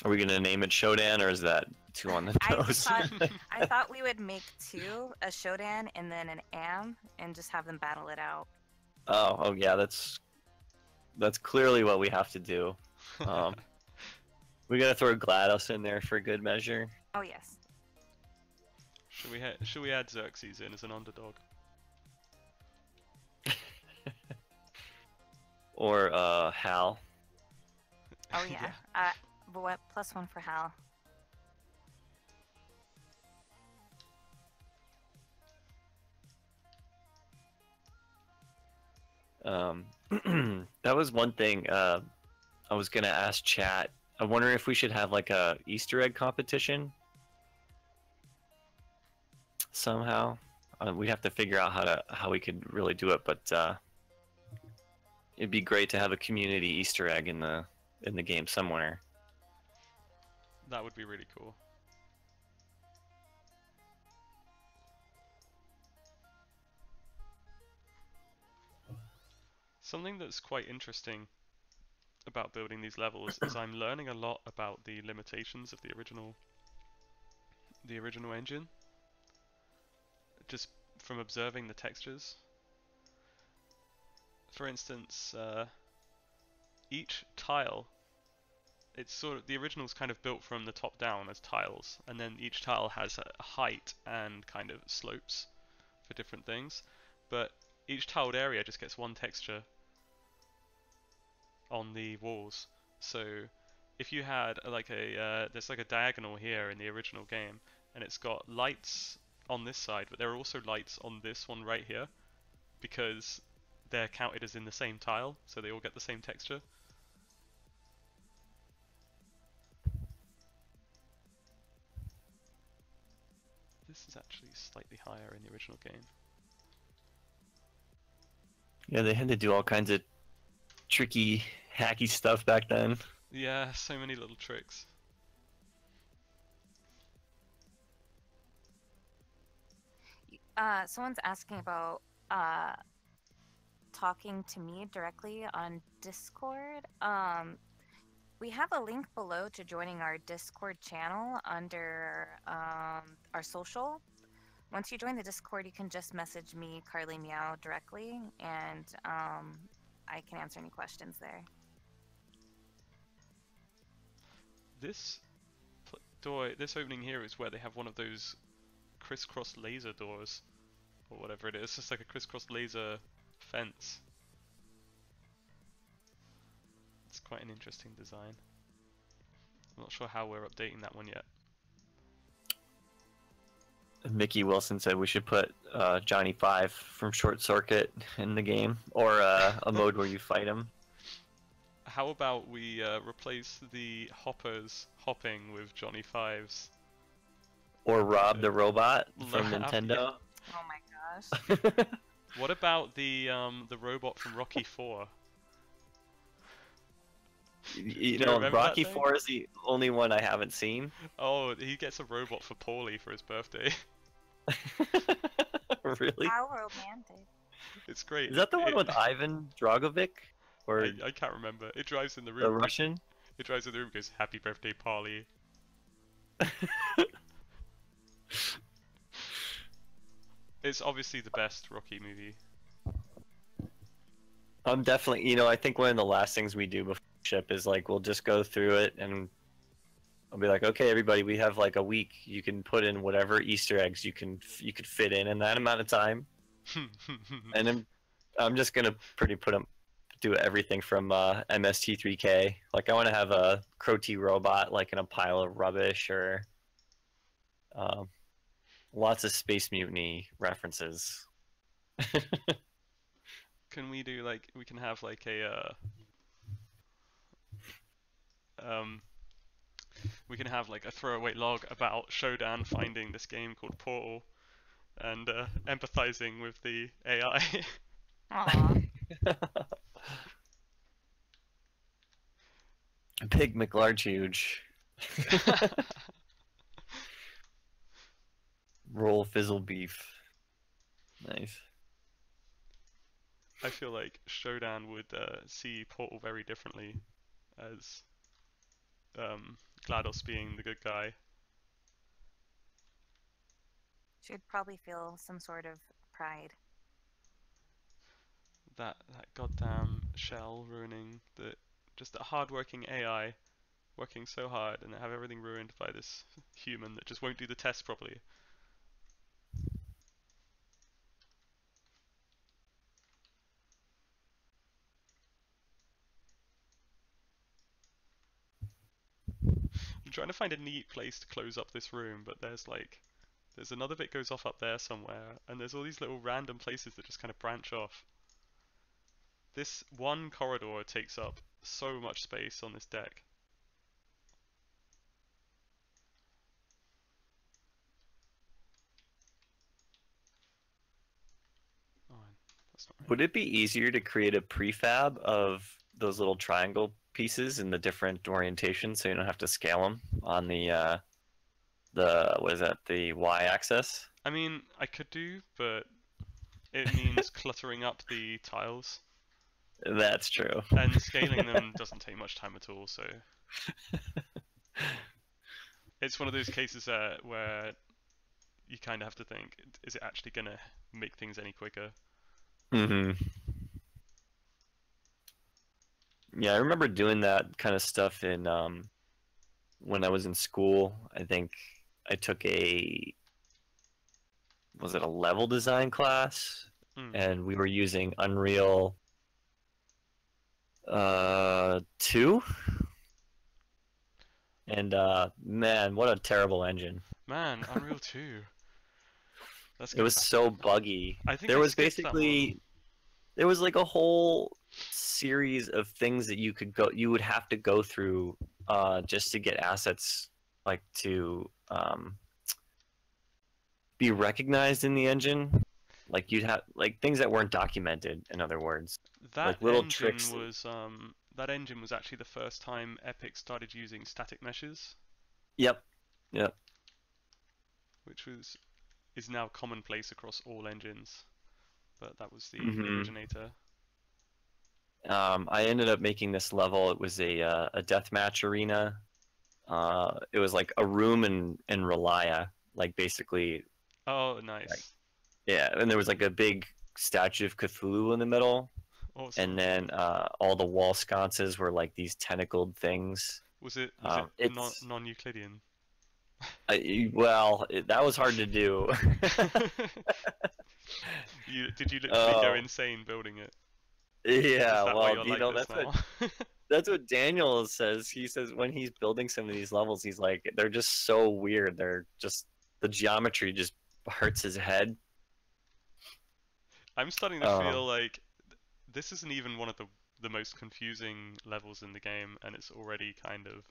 Are we gonna name it Showdown, or is that too on the nose? I thought we would make two, a Showdown and then an Am, and just have them battle it out. Oh yeah, that's clearly what we have to do. We gotta throw GLaDOS in there for good measure. Oh yes. Should we add Xerxes in as an underdog? Or Hal. Oh yeah. But what +1 for Hal? That was one thing I was gonna ask chat. I wonder if we should have like a Easter egg competition somehow. We'd have to figure out how we could really do it, but it'd be great to have a community Easter egg in the game somewhere. That would be really cool. Something that's quite interesting about building these levels is I'm learning a lot about the limitations of the original engine, just from observing the textures. For instance, each tile, it's sort of, the original's kind of built from the top down as tiles, and then each tile has a height and kind of slopes for different things, but each tiled area just gets one texture on the walls. So if you had like there's like a diagonal here in the original game, and it's got lights on this side, but there are also lights on this one right here, because they're counted as in the same tile, so they all get the same texture. This is actually slightly higher in the original game. Yeah, they had to do all kinds of tricky, hacky stuff back then. Yeah, so many little tricks. Someone's asking about talking to me directly on Discord. We have a link below to joining our Discord channel under our social. Once you join the Discord, you can just message me, Carly Meow, directly, and I can answer any questions there. This door, this opening here is where they have one of those crisscross laser doors, or whatever it is. It's just like a crisscross laser fence. It's quite an interesting design. I'm not sure how we're updating that one yet. Mickey Wilson said we should put Johnny 5 from Short Circuit in the game, or a mode where you fight him. How about we replace the hoppers hopping with Johnny 5's? Or Rob the Robot from Nintendo. Oh my gosh. What about the robot from Rocky 4? You know, Rocky 4 is the only one I haven't seen. Oh, he gets a robot for Paulie for his birthday. Really? How romantic. It's great. Is that the one with Ivan Dragovic? Or I can't remember. It drives in the room. the Russian? It drives in the room and goes, "Happy birthday, Paulie." It's obviously the best Rocky movie. I'm definitely, you know, I think one of the last things we do before ship is like we'll just go through it and I'll be like, okay, everybody, we have like a week. You can put in whatever Easter eggs you could fit in that amount of time. And then I'm just gonna do everything from MST3K. Like I want to have a Crow T robot like in a pile of rubbish, or lots of Space Mutiny references. Can we do like, we can have like a we can have like a throwaway log about Showdown finding this game called Portal and empathizing with the AI. Aww. Pig McLarge. Roll fizzle beef. Nice. I feel like Showdown would see Portal very differently as GLaDOS being the good guy. Should probably feel some sort of pride. That goddamn shell ruining the just a hard-working AI working so hard and have everything ruined by this human that just won't do the test properly. I'm trying to find a neat place to close up this room, but there's another bit goes off up there somewhere, and there's all these little random places that just kind of branch off. This one corridor takes up so much space on this deck. Oh, that's not right. Would it be easier to create a prefab of those little triangle pieces in the different orientations so you don't have to scale them on the what is that, the y-axis? I mean, I could do, but it means cluttering up the tiles. That's true. And scaling them doesn't take much time at all, so it's one of those cases where you kind of have to think, is it actually going to make things any quicker? Mm-hmm. Yeah, I remember doing that kind of stuff in when I was in school. I think I took was it a level design class? And we were using Unreal 2. And man, what a terrible engine. Man, Unreal 2. It was so buggy. I think there I was skipped that basically there was like a whole series of things that you would have to go through just to get assets like to be recognized in the engine. Like you'd have like things that weren't documented, in other words. That like little engine tricks. was that engine was actually the first time Epic started using static meshes. Yep. Yep. Which is now commonplace across all engines. But that was the Mhm. originator. I ended up making this level. It was a deathmatch arena. It was like a room in Relia, like basically. Oh, nice. Like, yeah, and there was like a big statue of Cthulhu in the middle. Awesome. And then all the wall sconces were like these tentacled things. Was it non-Euclidean? That was hard to do. Did you literally go insane building it? Yeah, well, you know, that's what Daniel says. He says when he's building some of these levels, he's like, they're just so weird. They're just, the geometry just hurts his head. I'm starting to feel like this isn't even one of the most confusing levels in the game, and it's already kind of...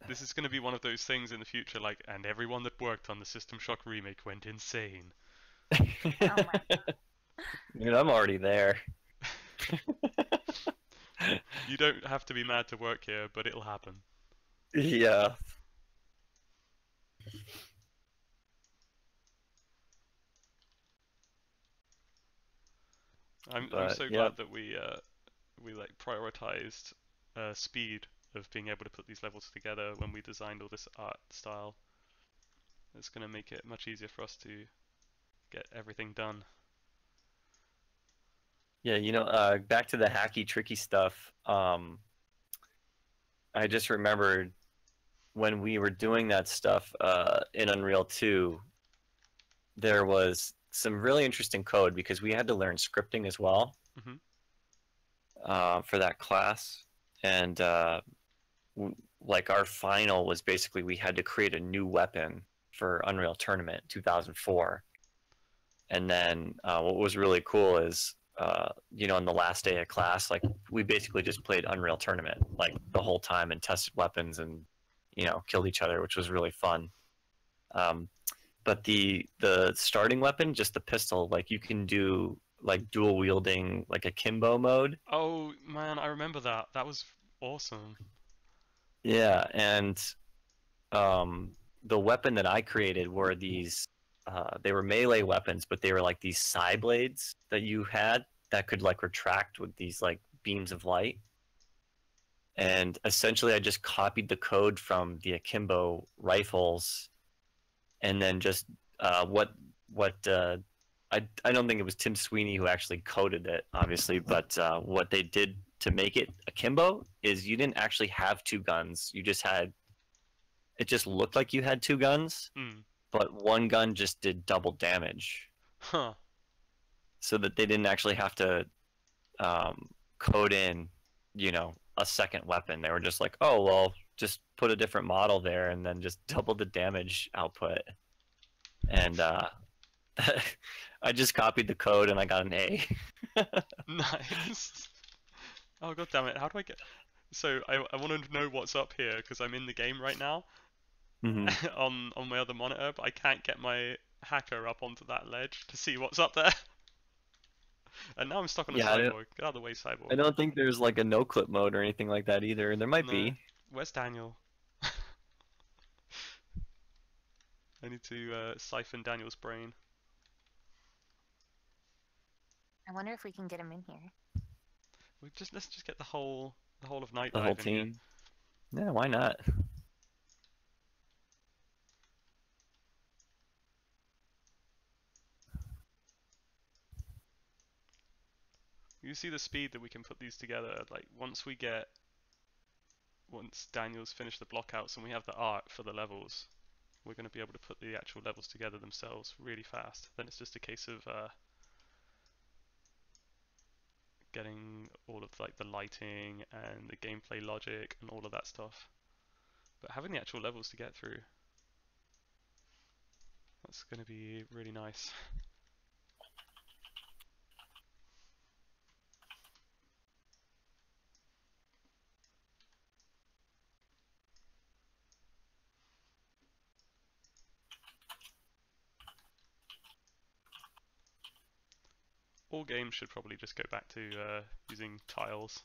this is going to be one of those things in the future, like, and everyone that worked on the System Shock remake went insane. Oh my god. Dude, I'm already there. You don't have to be mad to work here, but it'll happen. Yeah. I'm so glad that we like prioritized speed of being able to put these levels together when we designed all this art style. It's going to make it much easier for us to get everything done. Yeah, you know, back to the hacky, tricky stuff. I just remembered when we were doing that stuff in Unreal 2, there was some really interesting code because we had to learn scripting as well for that class. And like our final was basically we had to create a new weapon for Unreal Tournament 2004. And then what was really cool is you know, on the last day of class, like we basically just played Unreal Tournament like the whole time and tested weapons and, you know, killed each other, which was really fun. But the starting weapon, just the pistol, like you can do like dual wielding, like a Kimbo mode. Oh man, I remember that. That was awesome. Yeah, and the weapon that I created were these they were melee weapons, but they were like these psi blades that you had that could like retract with these like beams of light. And essentially, I just copied the code from the akimbo rifles, and then just I don't think it was Tim Sweeney who actually coded it, obviously, but what they did to make it akimbo is you didn't actually have two guns. You just had it just looked like you had two guns, but one gun just did double damage. Huh. So that they didn't actually have to code in, a second weapon. They were just like, oh, well, just put a different model there and then just double the damage output. And I just copied the code and I got an A. Nice. Oh, god damn it. How do I get... So, I want to know what's up here, because I'm in the game right now. on my other monitor, but I can't get my hacker up onto that ledge to see what's up there. And now I'm stuck on a cyborg. Get out of the way, cyborg. I don't think there's like a no-clip mode or anything like that either. There might be. Where's Daniel? I need to siphon Daniel's brain. I wonder if we can get him in here. Let's just get the whole of Nightdive. The whole team. Yeah, why not? You see the speed that we can put these together. Like once Daniel's finished the blockouts and we have the art for the levels, we're going to be able to put the actual levels together themselves really fast. Then it's just a case of getting all of like the lighting and the gameplay logic and all of that stuff. But having the actual levels to get through, that's going to be really nice. All games should probably just go back to using tiles.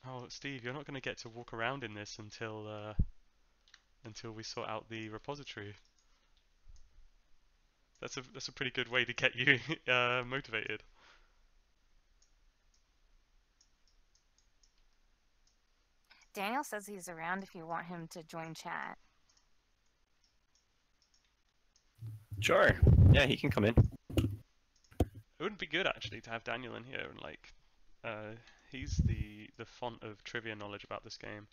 Oh, Steve, you're not going to get to walk around in this until we sort out the repository. That's a pretty good way to get you motivated. Daniel says he's around if you want him to join chat. Sure. Yeah, he can come in. It wouldn't be good actually to have Daniel in here and like he's the font of trivia knowledge about this game.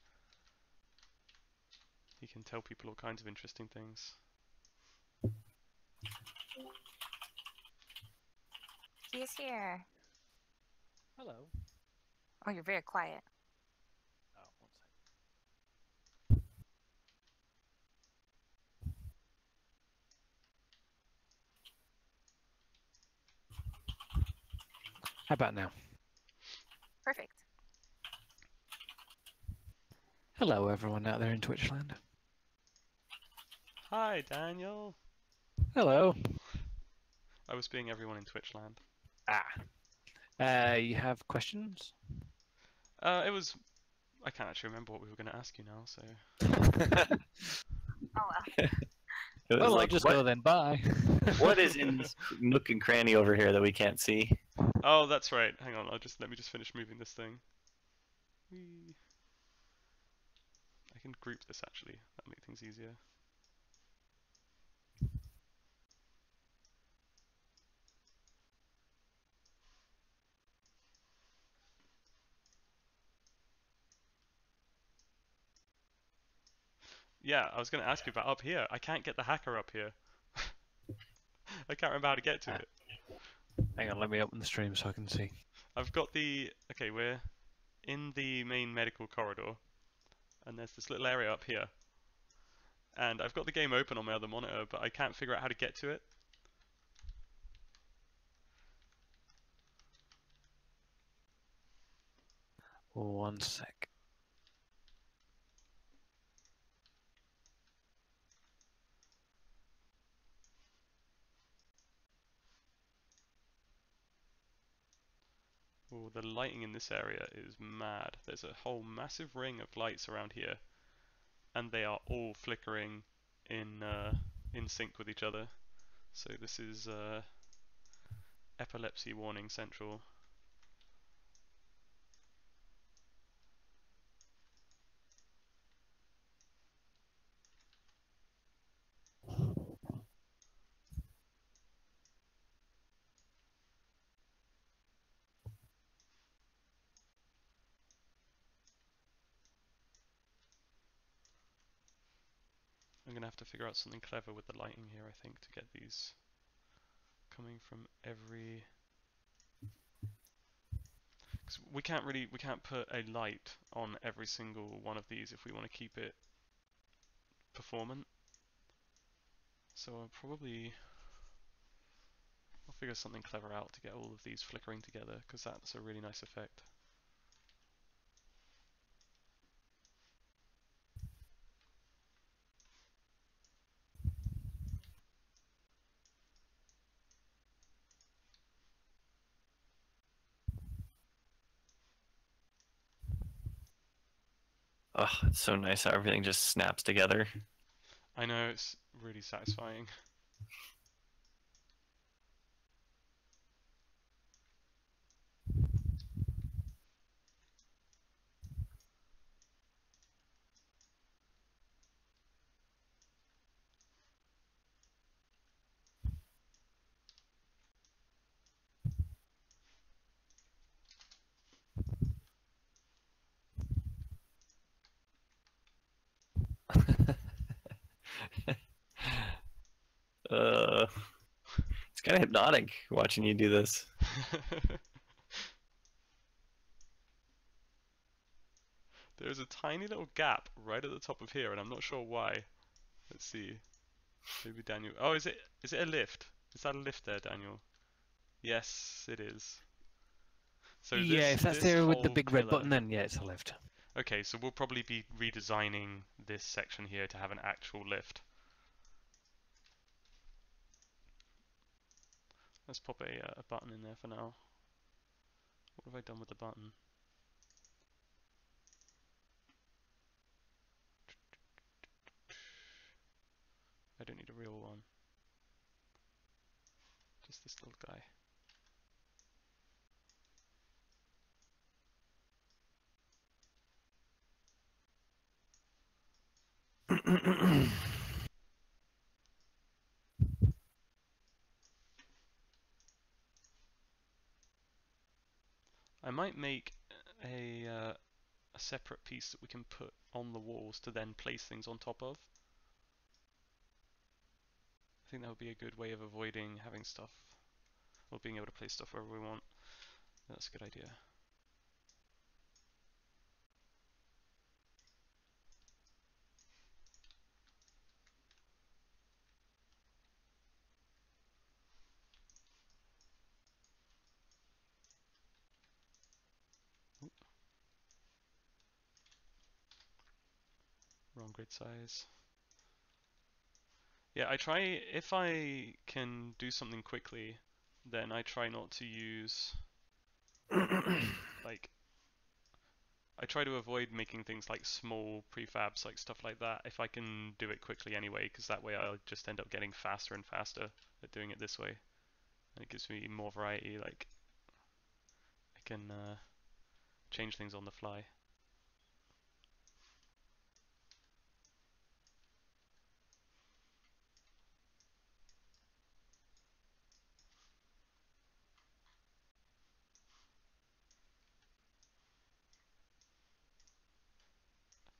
He can tell people all kinds of interesting things. He is here. Hello. Oh, you're very quiet. Oh, 1 second. How about now? Perfect. Hello, everyone out there in Twitchland. Hi, Daniel. Hello. I was being everyone in Twitchland. You have questions? It was... I can't actually remember what we were going to ask you now, so... Oh well. Well, I'll just go then. Bye. What is in this nook and cranny over here that we can't see? Oh, that's right. Hang on. Let me just finish moving this thing. Whee. I can group this actually. That'll make things easier. Yeah, I was going to ask you about up here. I can't get the hacker up here. I can't remember how to get to it. Hang on, let me open the stream so I can see. I've got the... Okay, we're in the main medical corridor. And there's this little area up here. And I've got the game open on my other monitor, but I can't figure out how to get to it. One sec. Oh, the lighting in this area is mad. There's a whole massive ring of lights around here, and they are all flickering in sync with each other. So this is epilepsy warning central. I'm gonna have to figure out something clever with the lighting here, I think, to get these coming from every... Cause we can't put a light on every single one of these if we want to keep it performant. So I'll figure something clever out to get all of these flickering together, because that's a really nice effect. Oh, it's so nice how everything just snaps together. I know, it's really satisfying. It's kind of hypnotic watching you do this. There's a tiny little gap right at the top of here, and I'm not sure why. Let's see. Maybe Daniel... Oh, is it a lift? Is that a lift there, Daniel? Yes, it is. So Yeah, if that's this there with the whole big red pillar... button, then yeah, it's a lift. Okay, so we'll probably be redesigning this section here to have an actual lift. Let's pop a button in there for now. What have I done with the button? I don't need a real one. Just this little guy. I might make a separate piece that we can put on the walls to then place things on top of. I think that would be a good way of avoiding having stuff, or being able to place stuff wherever we want. That's a good idea. Oop. Wrong grid size. Yeah, I try, if I can do something quickly, then I try not to use, like, I try to avoid making things like small prefabs, like stuff like that, if I can do it quickly anyway, because that way I'll just end up getting faster and faster at doing it this way. And it gives me more variety, like, I can change things on the fly.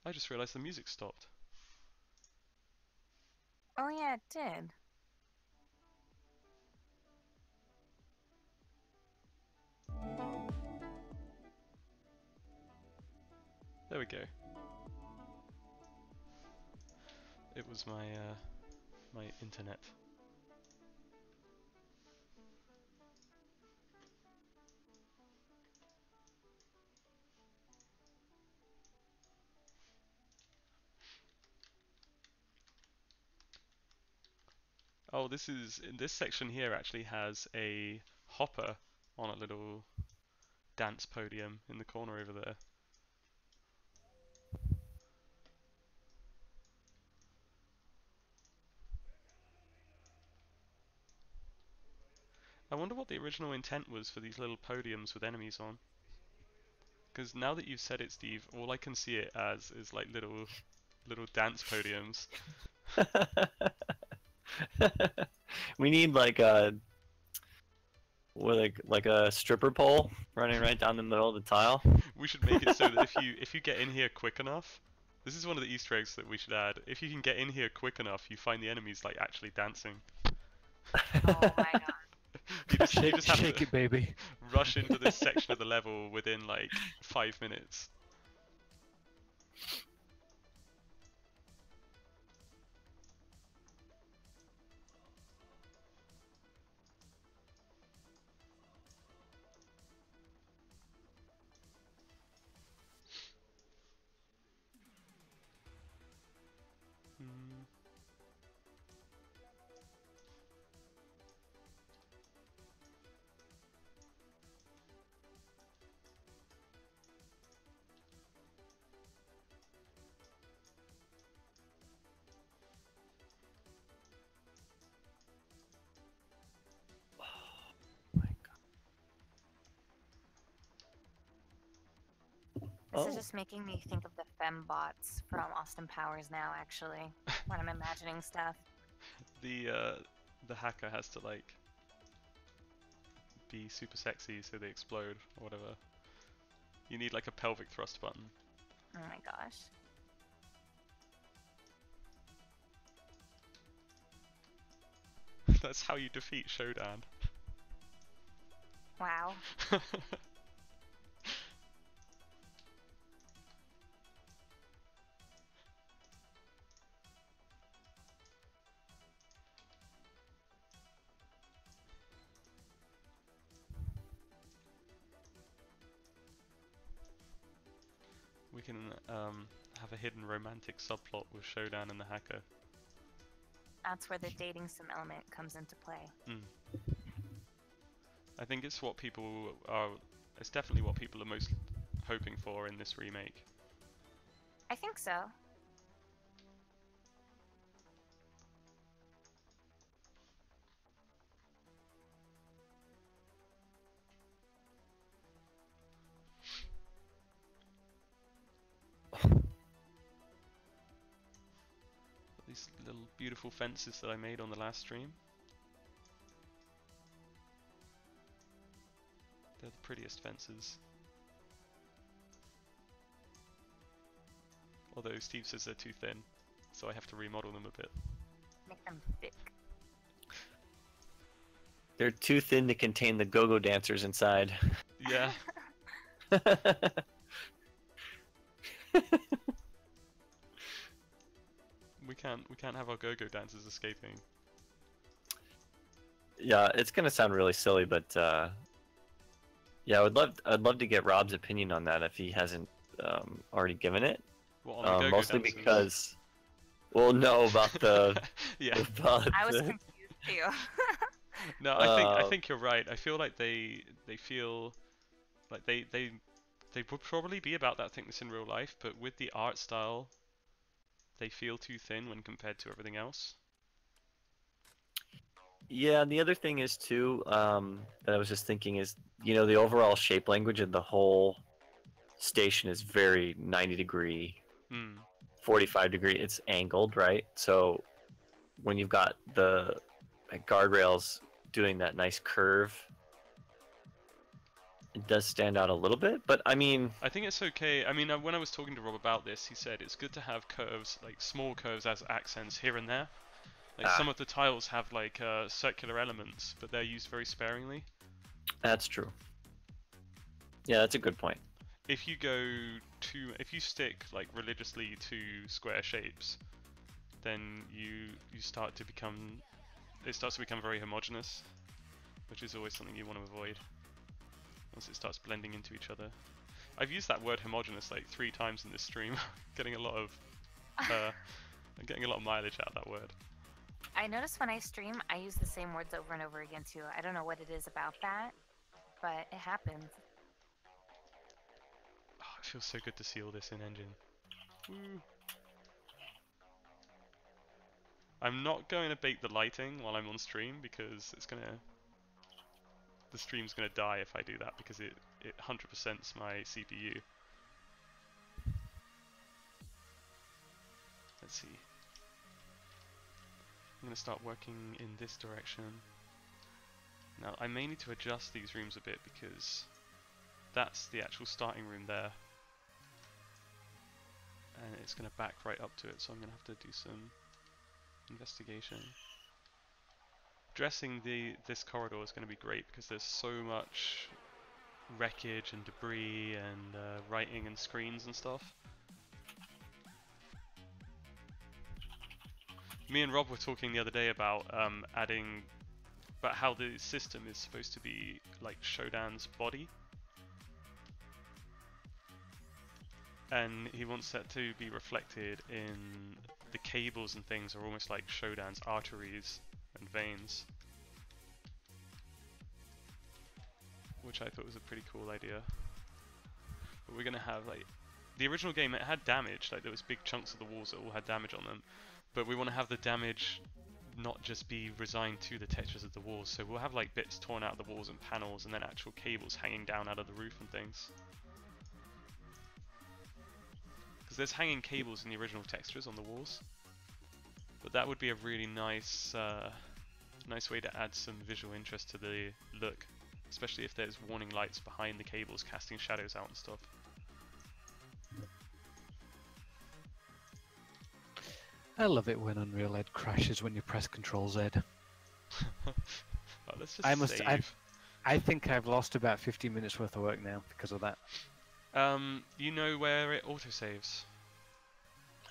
I just realized the music stopped. Oh yeah, it did. There we go. It was my my internet. Oh, this section here actually has a hopper on a little dance podium in the corner over there. I wonder what the original intent was for these little podiums with enemies on. Because now that you've said it, Steve, all I can see it as is like little dance podiums. We need like a like a stripper pole running right down the middle of the tile. We should make it so that if you get in here quick enough, this is one of the Easter eggs that we should add. If you can get in here quick enough, you find the enemies like actually dancing. Oh my god. You just have Shake to it, baby. rush into this section of the level within like 5 minutes. Hmm. This Oh. is just making me think of the fembots from Austin Powers now, actually, when I'm imagining stuff. The hacker has to like be super sexy so they explode or whatever. You need like a pelvic thrust button. Oh my gosh. That's how you defeat Showdown. Wow. We can have a hidden romantic subplot with Showdown and the hacker. That's where the dating sim element comes into play. I think it's what people are. It's definitely what people are most hoping for in this remake. I think so. These little beautiful fences that I made on the last stream. They're the prettiest fences. Although Steve says they're too thin, so I have to remodel them a bit. Make them thick. They're too thin to contain the go-go dancers inside. Yeah. We can't have our go-go dancers escaping. Yeah, it's gonna sound really silly, but yeah, I'd love to get Rob's opinion on that if he hasn't already given it. What, on the go-go Mostly dancers? because, well, no, about the Yeah. about I was the- confused too. No, I think you're right. I feel like they feel like they would probably be about that thickness in real life, but with the art style, they feel too thin when compared to everything else. Yeah, and the other thing is too, that I was just thinking is, you know, the overall shape language of the whole station is very 90-degree, 45-degree. It's angled, right? So when you've got the guardrails doing that nice curve, it does stand out a little bit. But I mean, I think it's okay. I mean, when I was talking to Rob about this, he said it's good to have curves, like small curves as accents here and there. Like some of the tiles have like circular elements, but they're used very sparingly. that's true. Yeah, that's a good point. if you if you stick like religiously to square shapes, then you start to become, it starts to become very homogeneous, which is always something you want to avoid once it starts blending into each other. I've used that word homogeneous like 3 times in this stream, getting a lot of mileage out of that word. I notice when I stream, I use the same words over and over again too. I don't know what it is about that, but it happens. Oh, it feels so good to see all this in engine. Woo. I'm not going to bake the lighting while I'm on stream because the stream's gonna die if I do that, because it 100%s my CPU. Let's see. I'm gonna start working in this direction. Now I may need to adjust these rooms a bit because that's the actual starting room there. And it's gonna back right up to it, so I'm gonna have to do some investigation. Dressing this corridor is going to be great because there's so much wreckage and debris and writing and screens and stuff. Me and Rob were talking the other day about about how the system is supposed to be like Showdown's body, and he wants that to be reflected in the cables and things are almost like Showdown's arteries and veins, which I thought was a pretty cool idea. But we're gonna have like the original game, it had damage, like there was big chunks of the walls that all had damage on them, but we want to have the damage not just be resigned to the textures of the walls, so we'll have like bits torn out of the walls and panels and then actual cables hanging down out of the roof and things. Because there's hanging cables in the original textures on the walls, but that would be a really nice nice way to add some visual interest to the look, especially if there's warning lights behind the cables casting shadows out and stuff. I love it when Unreal Ed crashes when you press Control Z. Oh, let's just save. I think I've lost about 15 minutes worth of work now because of that. You know where it autosaves?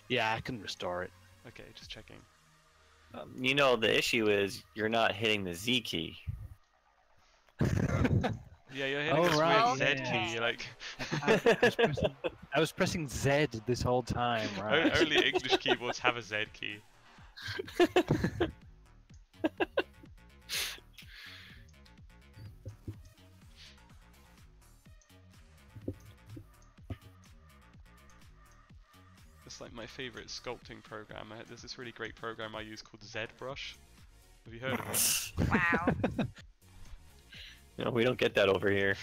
Yeah, I can restore it. Okay, just checking. You know, the issue is you're not hitting the Z key. Yeah, you're hitting Oh, this right, weird Z yeah. key, like... I was pressing Z this whole time, right? Only English keyboards have a Z key. It's like my favorite sculpting program. There's this really great program I use called ZBrush. Have you heard of it? Wow. No, we don't get that over here.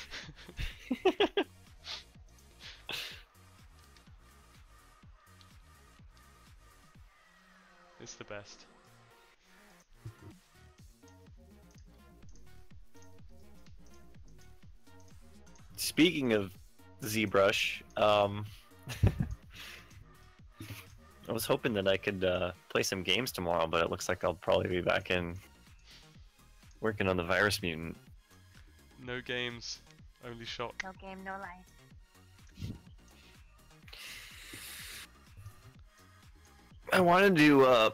It's the best. Speaking of ZBrush, I was hoping that I could play some games tomorrow, but it looks like I'll probably be back in working on the Virus Mutant. No games, only shock. No game, no life. I wanted to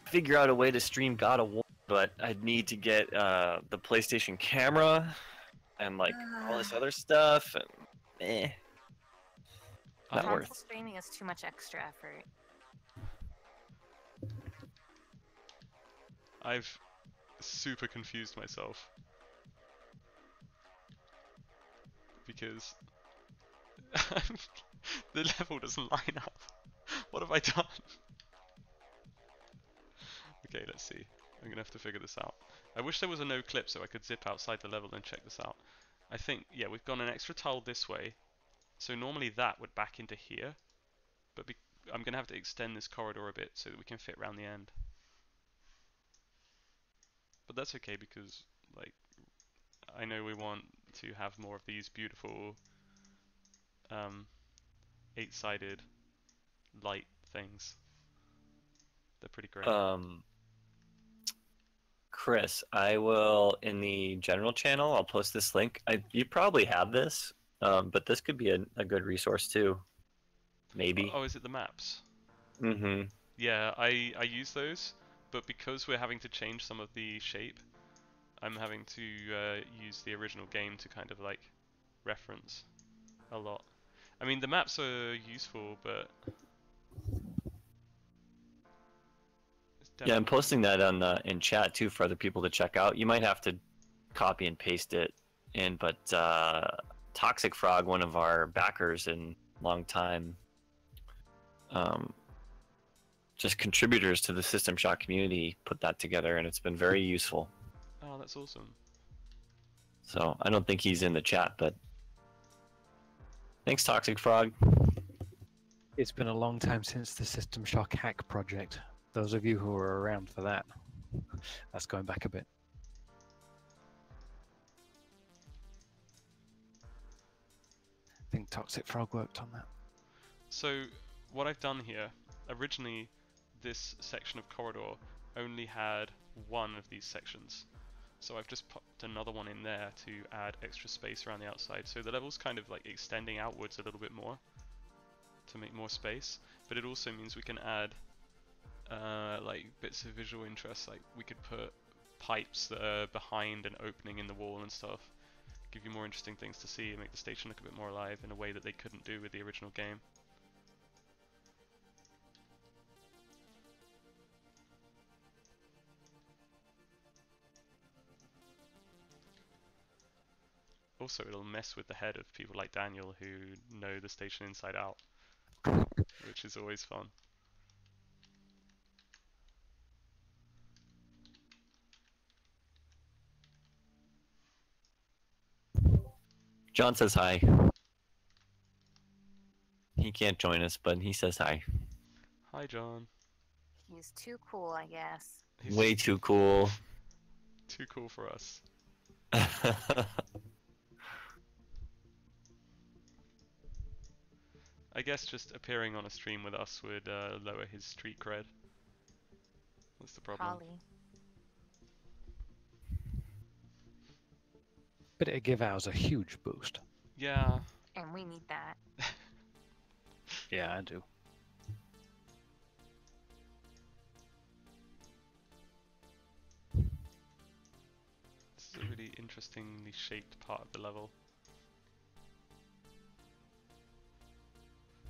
figure out a way to stream God of War, but I'd need to get the PlayStation camera and like all this other stuff, and not Console worth. streaming is too much extra effort. I've super confused myself because the level doesn't line up. What have I done? Okay, let's see. I'm gonna have to figure this out. I wish there was a no clip so I could zip outside the level and check this out. I think, yeah, we've gone an extra tile this way, so normally that would back into here, but I'm gonna have to extend this corridor a bit so that we can fit around the end. But that's okay because, like, I know we want to have more of these beautiful 8-sided light things. They're pretty great. Chris, I will, in the general channel, I'll post this link. You probably have this. But this could be a good resource too. Maybe. Oh, is it the maps? Mm-hmm. Yeah, I use those, but because we're having to change some of the shape, I'm having to use the original game to kind of like reference a lot. I mean, the maps are useful, but it's Yeah, I'm definitely... posting that on in chat too for other people to check out. You might have to copy and paste it in, but Toxic Frog, one of our backers and long time just contributors to the System Shock community, put that together, and it's been very useful. Oh, that's awesome. So I don't think he's in the chat, but thanks, Toxic Frog. It's been a long time since the System Shock hack project. Those of you who were around for that, that's going back a bit. I think Toxic Frog worked on that. So what I've done here, originally this section of corridor only had one of these sections. So I've just popped another one in there to add extra space around the outside. So the level's kind of like extending outwards a little bit more to make more space. But it also means we can add like bits of visual interest, like we could put pipes that are behind an opening in the wall and stuff. Give you more interesting things to see and make the station look a bit more alive in a way that they couldn't do with the original game. Also, it'll mess with the head of people like Daniel who know the station inside out, which is always fun. John says hi. He can't join us, but he says hi. Hi, John. He's too cool, I guess. He's Way too cool. too cool for us. I guess just appearing on a stream with us would lower his street cred. That's the problem. Probably. But it'd give ours a huge boost. Yeah. And we need that. Yeah, I do. This is a really interestingly shaped part of the level.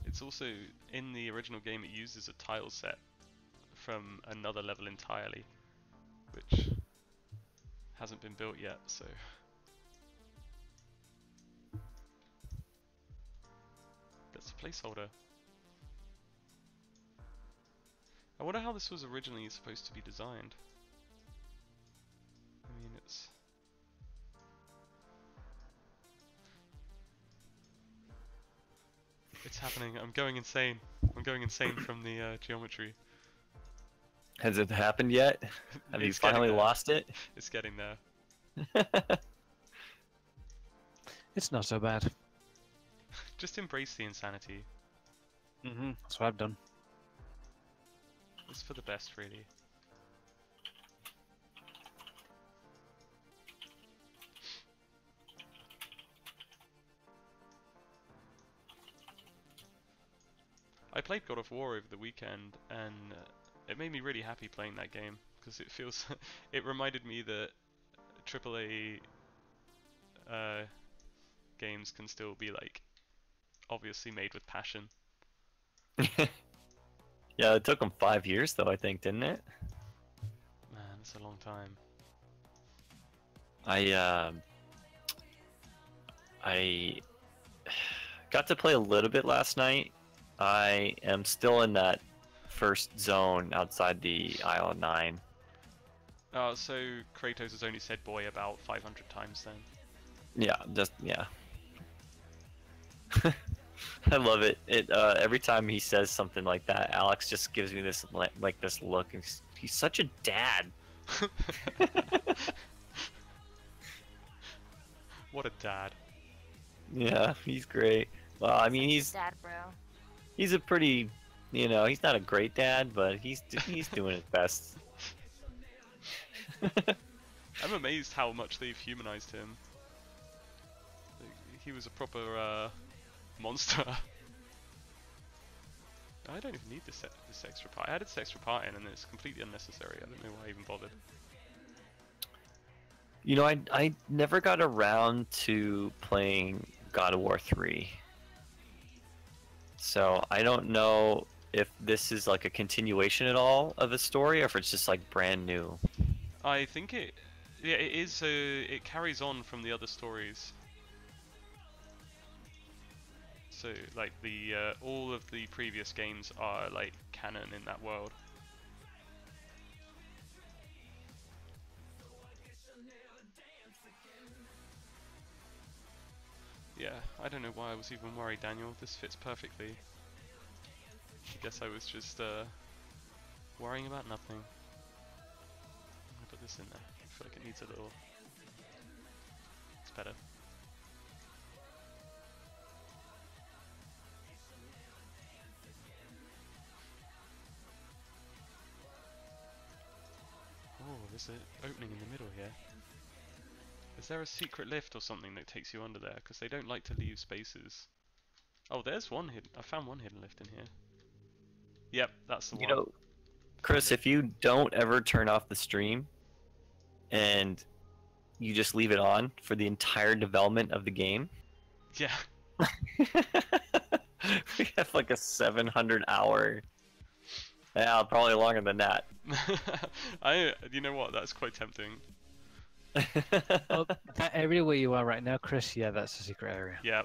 It's also, in the original game, it uses a tile set from another level entirely, which hasn't been built yet, so... That's a placeholder. I wonder how this was originally supposed to be designed. I mean, it's... It's happening. I'm going insane. I'm going insane from the geometry. Has it happened yet? Have you It's getting finally there. lost it? It's getting there. It's not so bad. Just embrace the insanity. That's what I've done. It's for the best, really. I played God of War over the weekend, and it made me really happy playing that game, because it feels... it reminded me that AAA games can still be, like, obviously made with passion. Yeah, it took them 5 years though, I think, didn't it? Man, it's a long time. I got to play a little bit last night. I am still in that first zone outside the Isle of 9. Oh, so Kratos has only said boy about 500 times then. Yeah, just yeah. I love it. It every time he says something like that, Alex just gives me this like this look, and he's such a dad. What a dad. Yeah, he's great. Well, I mean, he's Dad, bro. he's a pretty, you know, he's not a great dad, but he's doing his best. I'm amazed how much they've humanized him. Like, he was a proper monster. I don't even need this extra part. I added this extra part in and it's completely unnecessary. I don't know why I even bothered. You know, I never got around to playing God of War 3. So I don't know if this is like a continuation at all of the story or if it's just like brand new. I think it is. It carries on from the other stories. So like the all of the previous games are like canon in that world. Yeah, I don't know why I was even worried, Daniel. This fits perfectly. I guess I was just worrying about nothing. I'm gonna put this in there. I feel like it needs a little. It's better. Oh, there's an opening in the middle here. Is there a secret lift or something that takes you under there? Because they don't like to leave spaces. Oh, there's one hidden. I found one hidden lift in here. Yep, that's the one. You know, Chris, if you don't ever turn off the stream and you just leave it on for the entire development of the game, Yeah. we have like a 700-hour. Yeah, probably longer than that. You know what? That's quite tempting. Oh, that area where you are right now, Chris, yeah, that's a secret area. Yeah,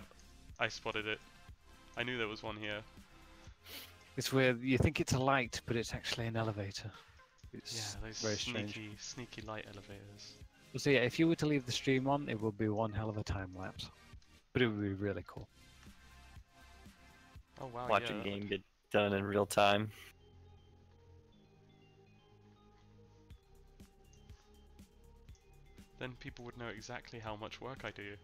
I spotted it. I knew there was one here. It's where you think it's a light, but it's actually an elevator. It's Yeah, those very strange. sneaky light elevators. So yeah, if you were to leave the stream on, it would be one hell of a time lapse. But it would be really cool. Oh wow, Watch yeah. a game get done in real time. Then people would know exactly how much work I do.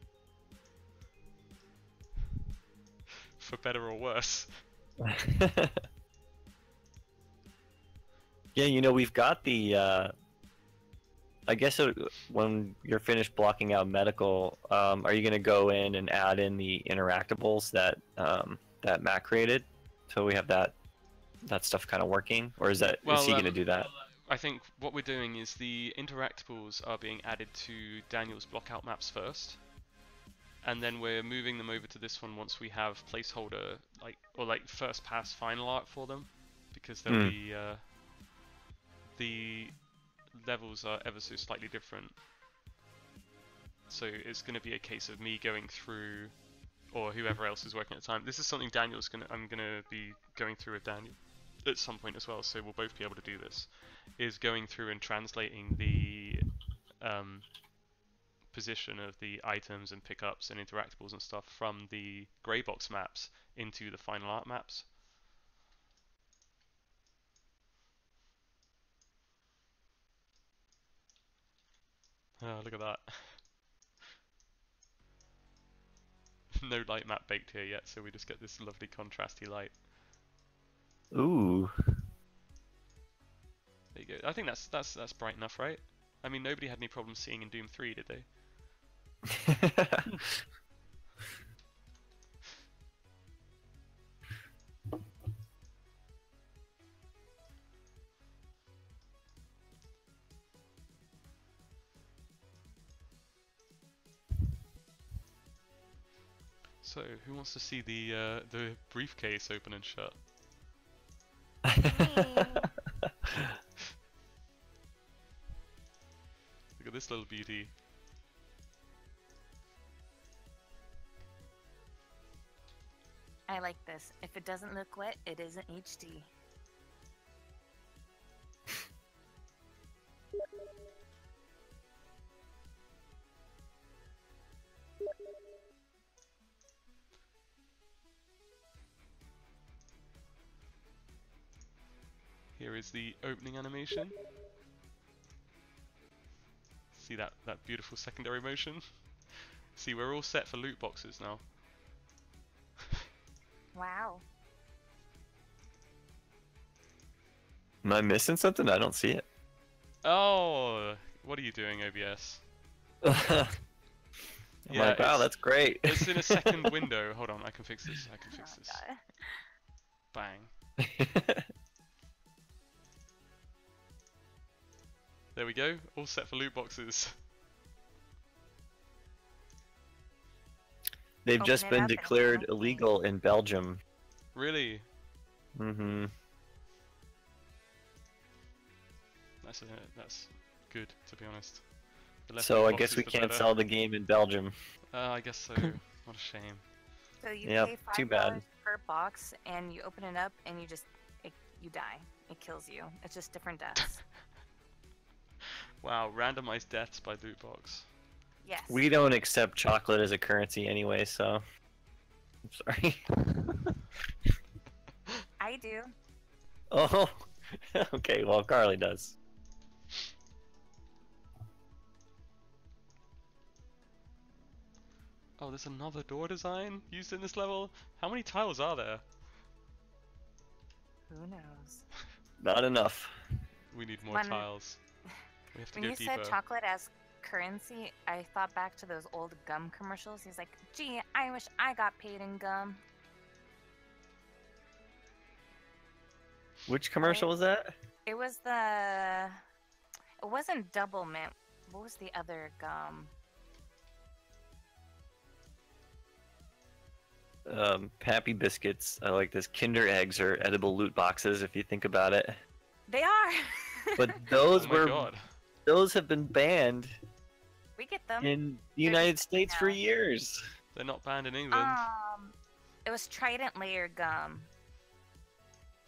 For better or worse. Yeah, you know, we've got the I guess when you're finished blocking out medical, are you going to go in and add in the interactables that that Matt created, so we have that stuff kind of working, or is that is he going to do that? I think what we're doing is the interactables are being added to Daniel's blockout maps first, and then we're moving them over to this one once we have placeholder like first pass final art for them, because they'll be the levels are ever so slightly different. So it's going to be a case of me going through, or whoever else is working at the time. This is something I'm going to be going through with Daniel at some point as well, so we'll both be able to do this. Is going through and translating the position of the items and pickups and interactables and stuff from the grey box maps into the final art maps. Oh, look at that. No light map baked here yet, so we just get this lovely contrasty light. Ooh. There you go. I think that's bright enough, right? I mean, nobody had any problems seeing in Doom 3, did they? So, who wants to see the briefcase open and shut? Look at this little beauty. I like this. If it doesn't look wet, it isn't HD. Here is the opening animation. See that beautiful secondary motion? See, we're all set for loot boxes now. Wow. Am I missing something? I don't see it. Oh, what are you doing, OBS? I'm Yeah, like, wow, it's- that's great. It's in a second window. Hold on, I can fix this. I can fix this. God. Bang. There we go. All set for loot boxes. They've Open just it been up and declared it'll be- illegal in Belgium. Really? Mm-hmm. That's good, to be honest. The less So loot I guess boxes, we the can't better. sell the game in Belgium. I guess so. What a shame. So you Yep, pay too $5 bad. per box, and you open it up, and you die. It kills you. It's just different deaths. Wow, randomized deaths by loot box. Yes. We don't accept chocolate as a currency anyway, so I'm sorry. I do. Oh, okay. Well, Carly does. Oh, there's another door design used in this level? How many tiles are there? Who knows? Not enough. We need more When- tiles. We have to When go you deeper. said chocolate as currency, I thought back to those old gum commercials. He's like, gee, I wish I got paid in gum. Which commercial was that? It was the. It wasn't double mint. What was the other gum? Pappy biscuits. I like this. Kinder eggs are edible loot boxes, if you think about it. They are! But those Oh my were god. those have been banned We get them. in the They're United just States for now. years. They're not banned in England. It was Trident layer gum.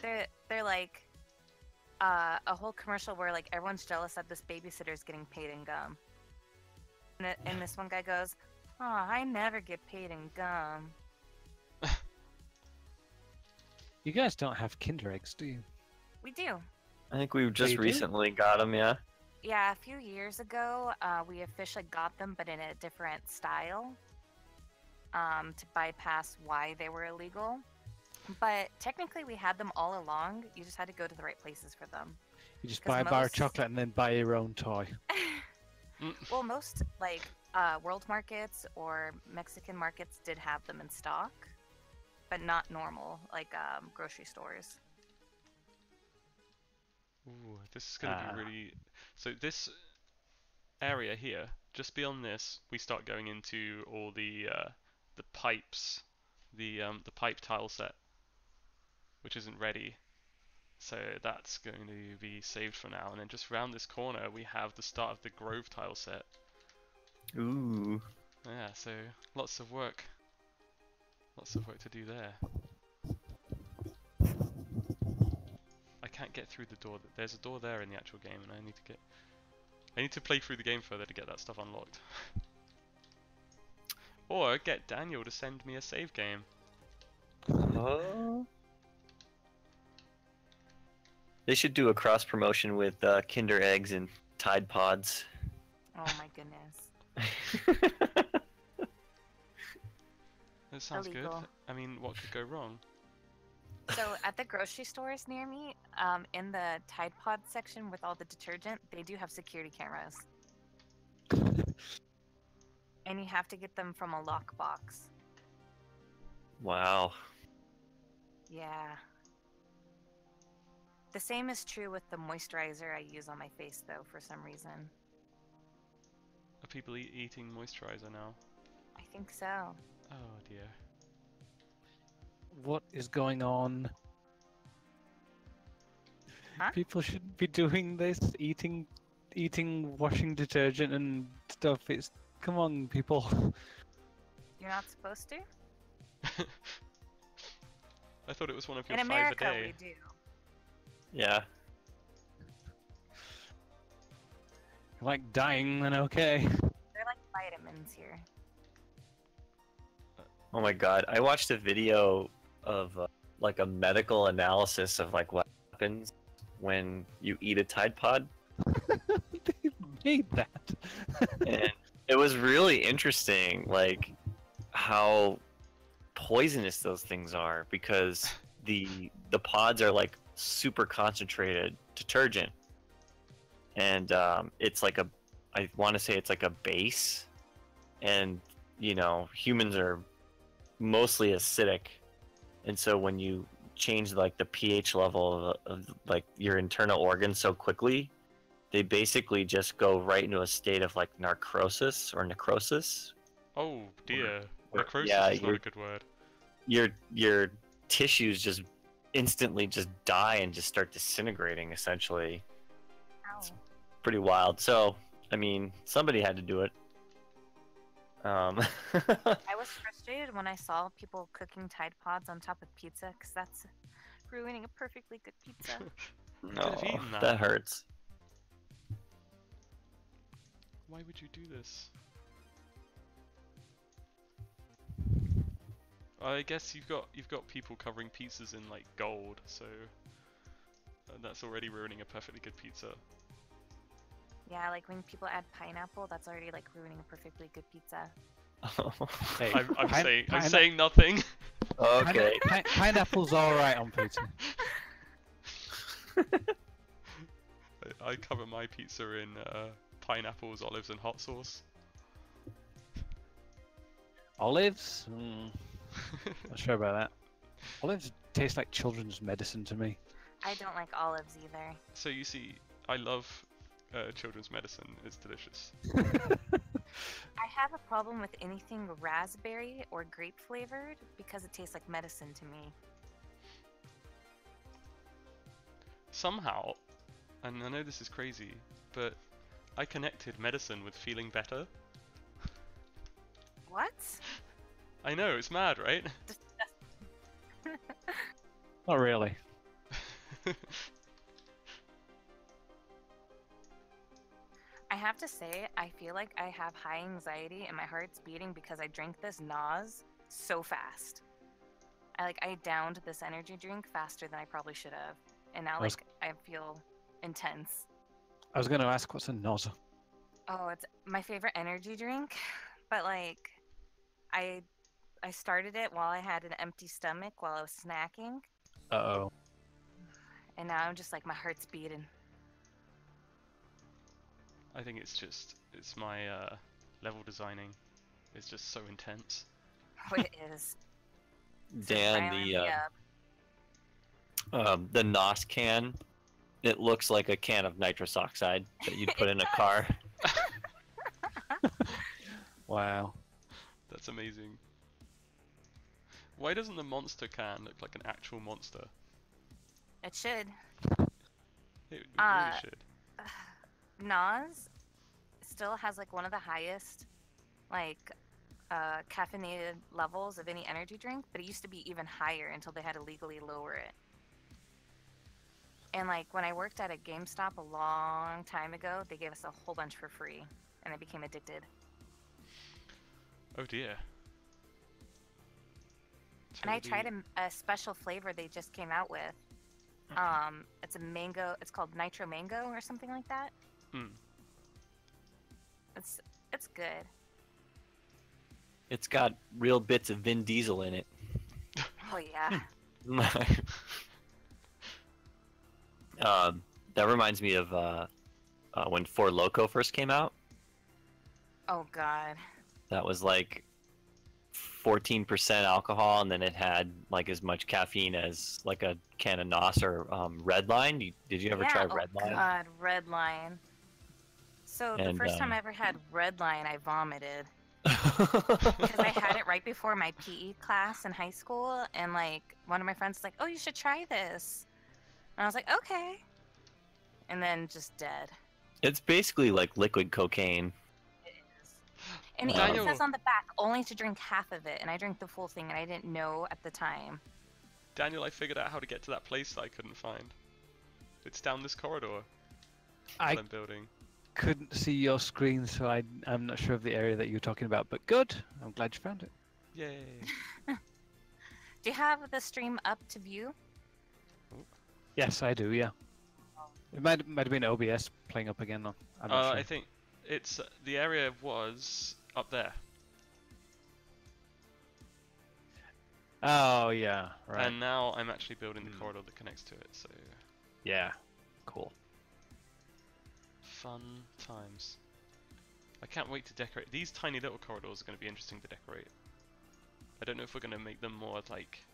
They're like a whole commercial where like everyone's jealous that this babysitter's getting paid in gum. And this one guy goes, "Oh, I never get paid in gum." You guys don't have Kinder eggs, do you? We do. I think we just you do? recently got them, yeah. Yeah, a few years ago, we officially got them, but in a different style, to bypass why they were illegal. But technically, we had them all along. You just had to go to the right places for them. You just 'Cause buy a bar of most- chocolate and then buy your own toy. Well, most like world markets or Mexican markets did have them in stock, but not normal like grocery stores. Ooh, this is gonna be really. So this area here, just beyond this, we start going into all the pipes, the pipe tile set, which isn't ready. So that's going to be saved for now. And then just round this corner, we have the start of the Grove tile set. Ooh. Yeah, so lots of work. Lots of work to do there. I can't get through the door. There's a door there in the actual game, and I need to play through the game further to get that stuff unlocked. Or get Daniel to send me a save game. Oh. They should do a cross promotion with Kinder eggs and Tide Pods. Oh my goodness. That sounds Illegal. good. I mean, what could go wrong? So at the grocery stores near me, in the Tide Pod section with all the detergent, they do have security cameras. And you have to get them from a lockbox. Wow. Yeah. The same is true with the moisturizer I use on my face, though, for some reason. Are people eating moisturizer now? I think so. Oh dear. What is going on? Huh? People shouldn't be doing this. Eating washing detergent and stuff. It's come on, people. You're not supposed to? I thought it was one of your In 5 America, a day. we do. Yeah. Like dying, then okay. They're like vitamins here. Oh my god. I watched a video of like a medical analysis of like what happens when you eat a Tide Pod. They made that. And it was really interesting, like how poisonous those things are, because the pods are like super concentrated detergent, and it's like I want to say it's like a base, and you know, humans are mostly acidic, and so when you change like the pH level of like your internal organs so quickly, they basically just go right into a state of like necrosis. Oh dear. Necrosis Yeah, is not a good word. your tissues just instantly just die and just start disintegrating essentially. Ow. Pretty wild. So, I mean, somebody had to do it. I was frustrated when I saw people cooking Tide Pods on top of pizza, because that's ruining a perfectly good pizza. No, could have eaten that. that hurts. Why would you do this? I guess you've got people covering pizzas in like gold, so that's already ruining a perfectly good pizza. Yeah, like when people add pineapple, that's already like ruining a perfectly good pizza. Hey, I'm saying nothing. Okay. Pineapple's alright on pizza. I cover my pizza in pineapples, olives, and hot sauce. Olives? Not sure about that. Olives taste like children's medicine to me. I don't like olives either. So you see, I love children's medicine. It's delicious. I have a problem with anything raspberry or grape flavored because it tastes like medicine to me. Somehow, and I know this is crazy, but I connected medicine with feeling better. What? I know, it's mad, right? Not really. I have to say, I feel like I have high anxiety and my heart's beating because I drank this Nas so fast. I downed this energy drink faster than I probably should have. And now I feel intense. I was going to ask, what's a nozzle? Oh, it's my favorite energy drink, but like I started it while I had an empty stomach while I was snacking. Uh-oh. And now I'm just like, my heart's beating. I think it's my level designing. It's just so intense. Oh, it is. Dan, the NOS can, it looks like a can of nitrous oxide that you'd put in a car. Wow. That's amazing. Why doesn't the monster can look like an actual monster? It should. It really should. Nas still has like one of the highest caffeinated levels of any energy drink, but it used to be even higher until they had to legally lower it. And like when I worked at a GameStop a long time ago, they gave us a whole bunch for free, and I became addicted. Oh dear. And I tried a special flavor they just came out with. It's a mango. It's called Nitro Mango or something like that. It's good. It's got real bits of Vin Diesel in it. Oh yeah. That reminds me of when Four Loko first came out. Oh god. That was like 14% alcohol, and then it had like as much caffeine as like a can of NOS or Redline. Did you ever try Redline? Oh god, Redline. So the first time I ever had Redline, I vomited. Because I had it right before my PE class in high school, and like one of my friends was like, "Oh, you should try this," and I was like, "Okay," and then just dead. It's basically like liquid cocaine. It is. And it even says on the back only to drink half of it, and I drank the full thing, and I didn't know at the time. Daniel, I figured out how to get to that place that I couldn't find. It's down this corridor. I'm building. Couldn't see your screen, so I'm not sure of the area that you're talking about, but good. I'm glad you found it. Yay. Do you have the stream up to view? Yes, I do, yeah. It might have been OBS playing up again, though. I'm not sure. I think it's the area was up there. Oh, yeah, right. And now I'm actually building the corridor that connects to it, so... Yeah, cool. Fun times. I can't wait to decorate. These tiny little corridors are going to be interesting to decorate. I don't know if we're going to make them more like...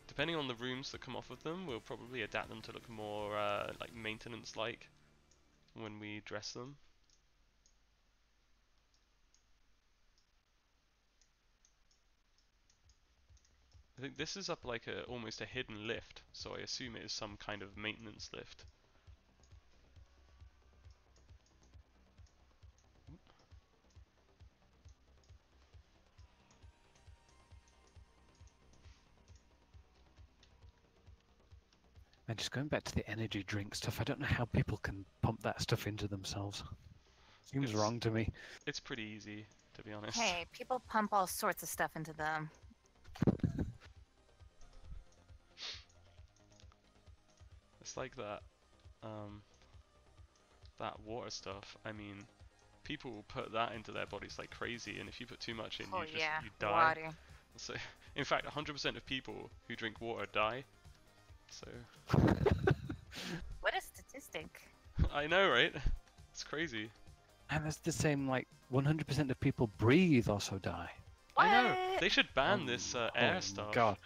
Depending on the rooms that come off of them, we'll probably adapt them to look more like maintenance-like when we dress them. I think this is up like almost a hidden lift, so I assume it is some kind of maintenance lift. And just going back to the energy drink stuff, I don't know how people can pump that stuff into themselves. Seems It's- wrong to me. It's pretty easy, to be honest. Hey, people pump all sorts of stuff into them. It's like that, that water stuff. I mean, people will put that into their bodies like crazy, and if you put too much in, Oh you yeah, die. water. So, in fact, 100% of people who drink water die. So, What a statistic. I know, right? It's crazy. And that's the same, like, 100% of people breathe also die. I know. What? They should ban this air Oh stuff. God.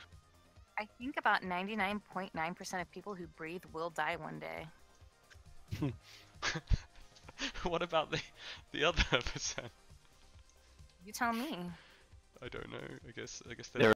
I think about 99.9% of people who breathe will die one day. What about the other percent? You tell me. I don't know. I guess There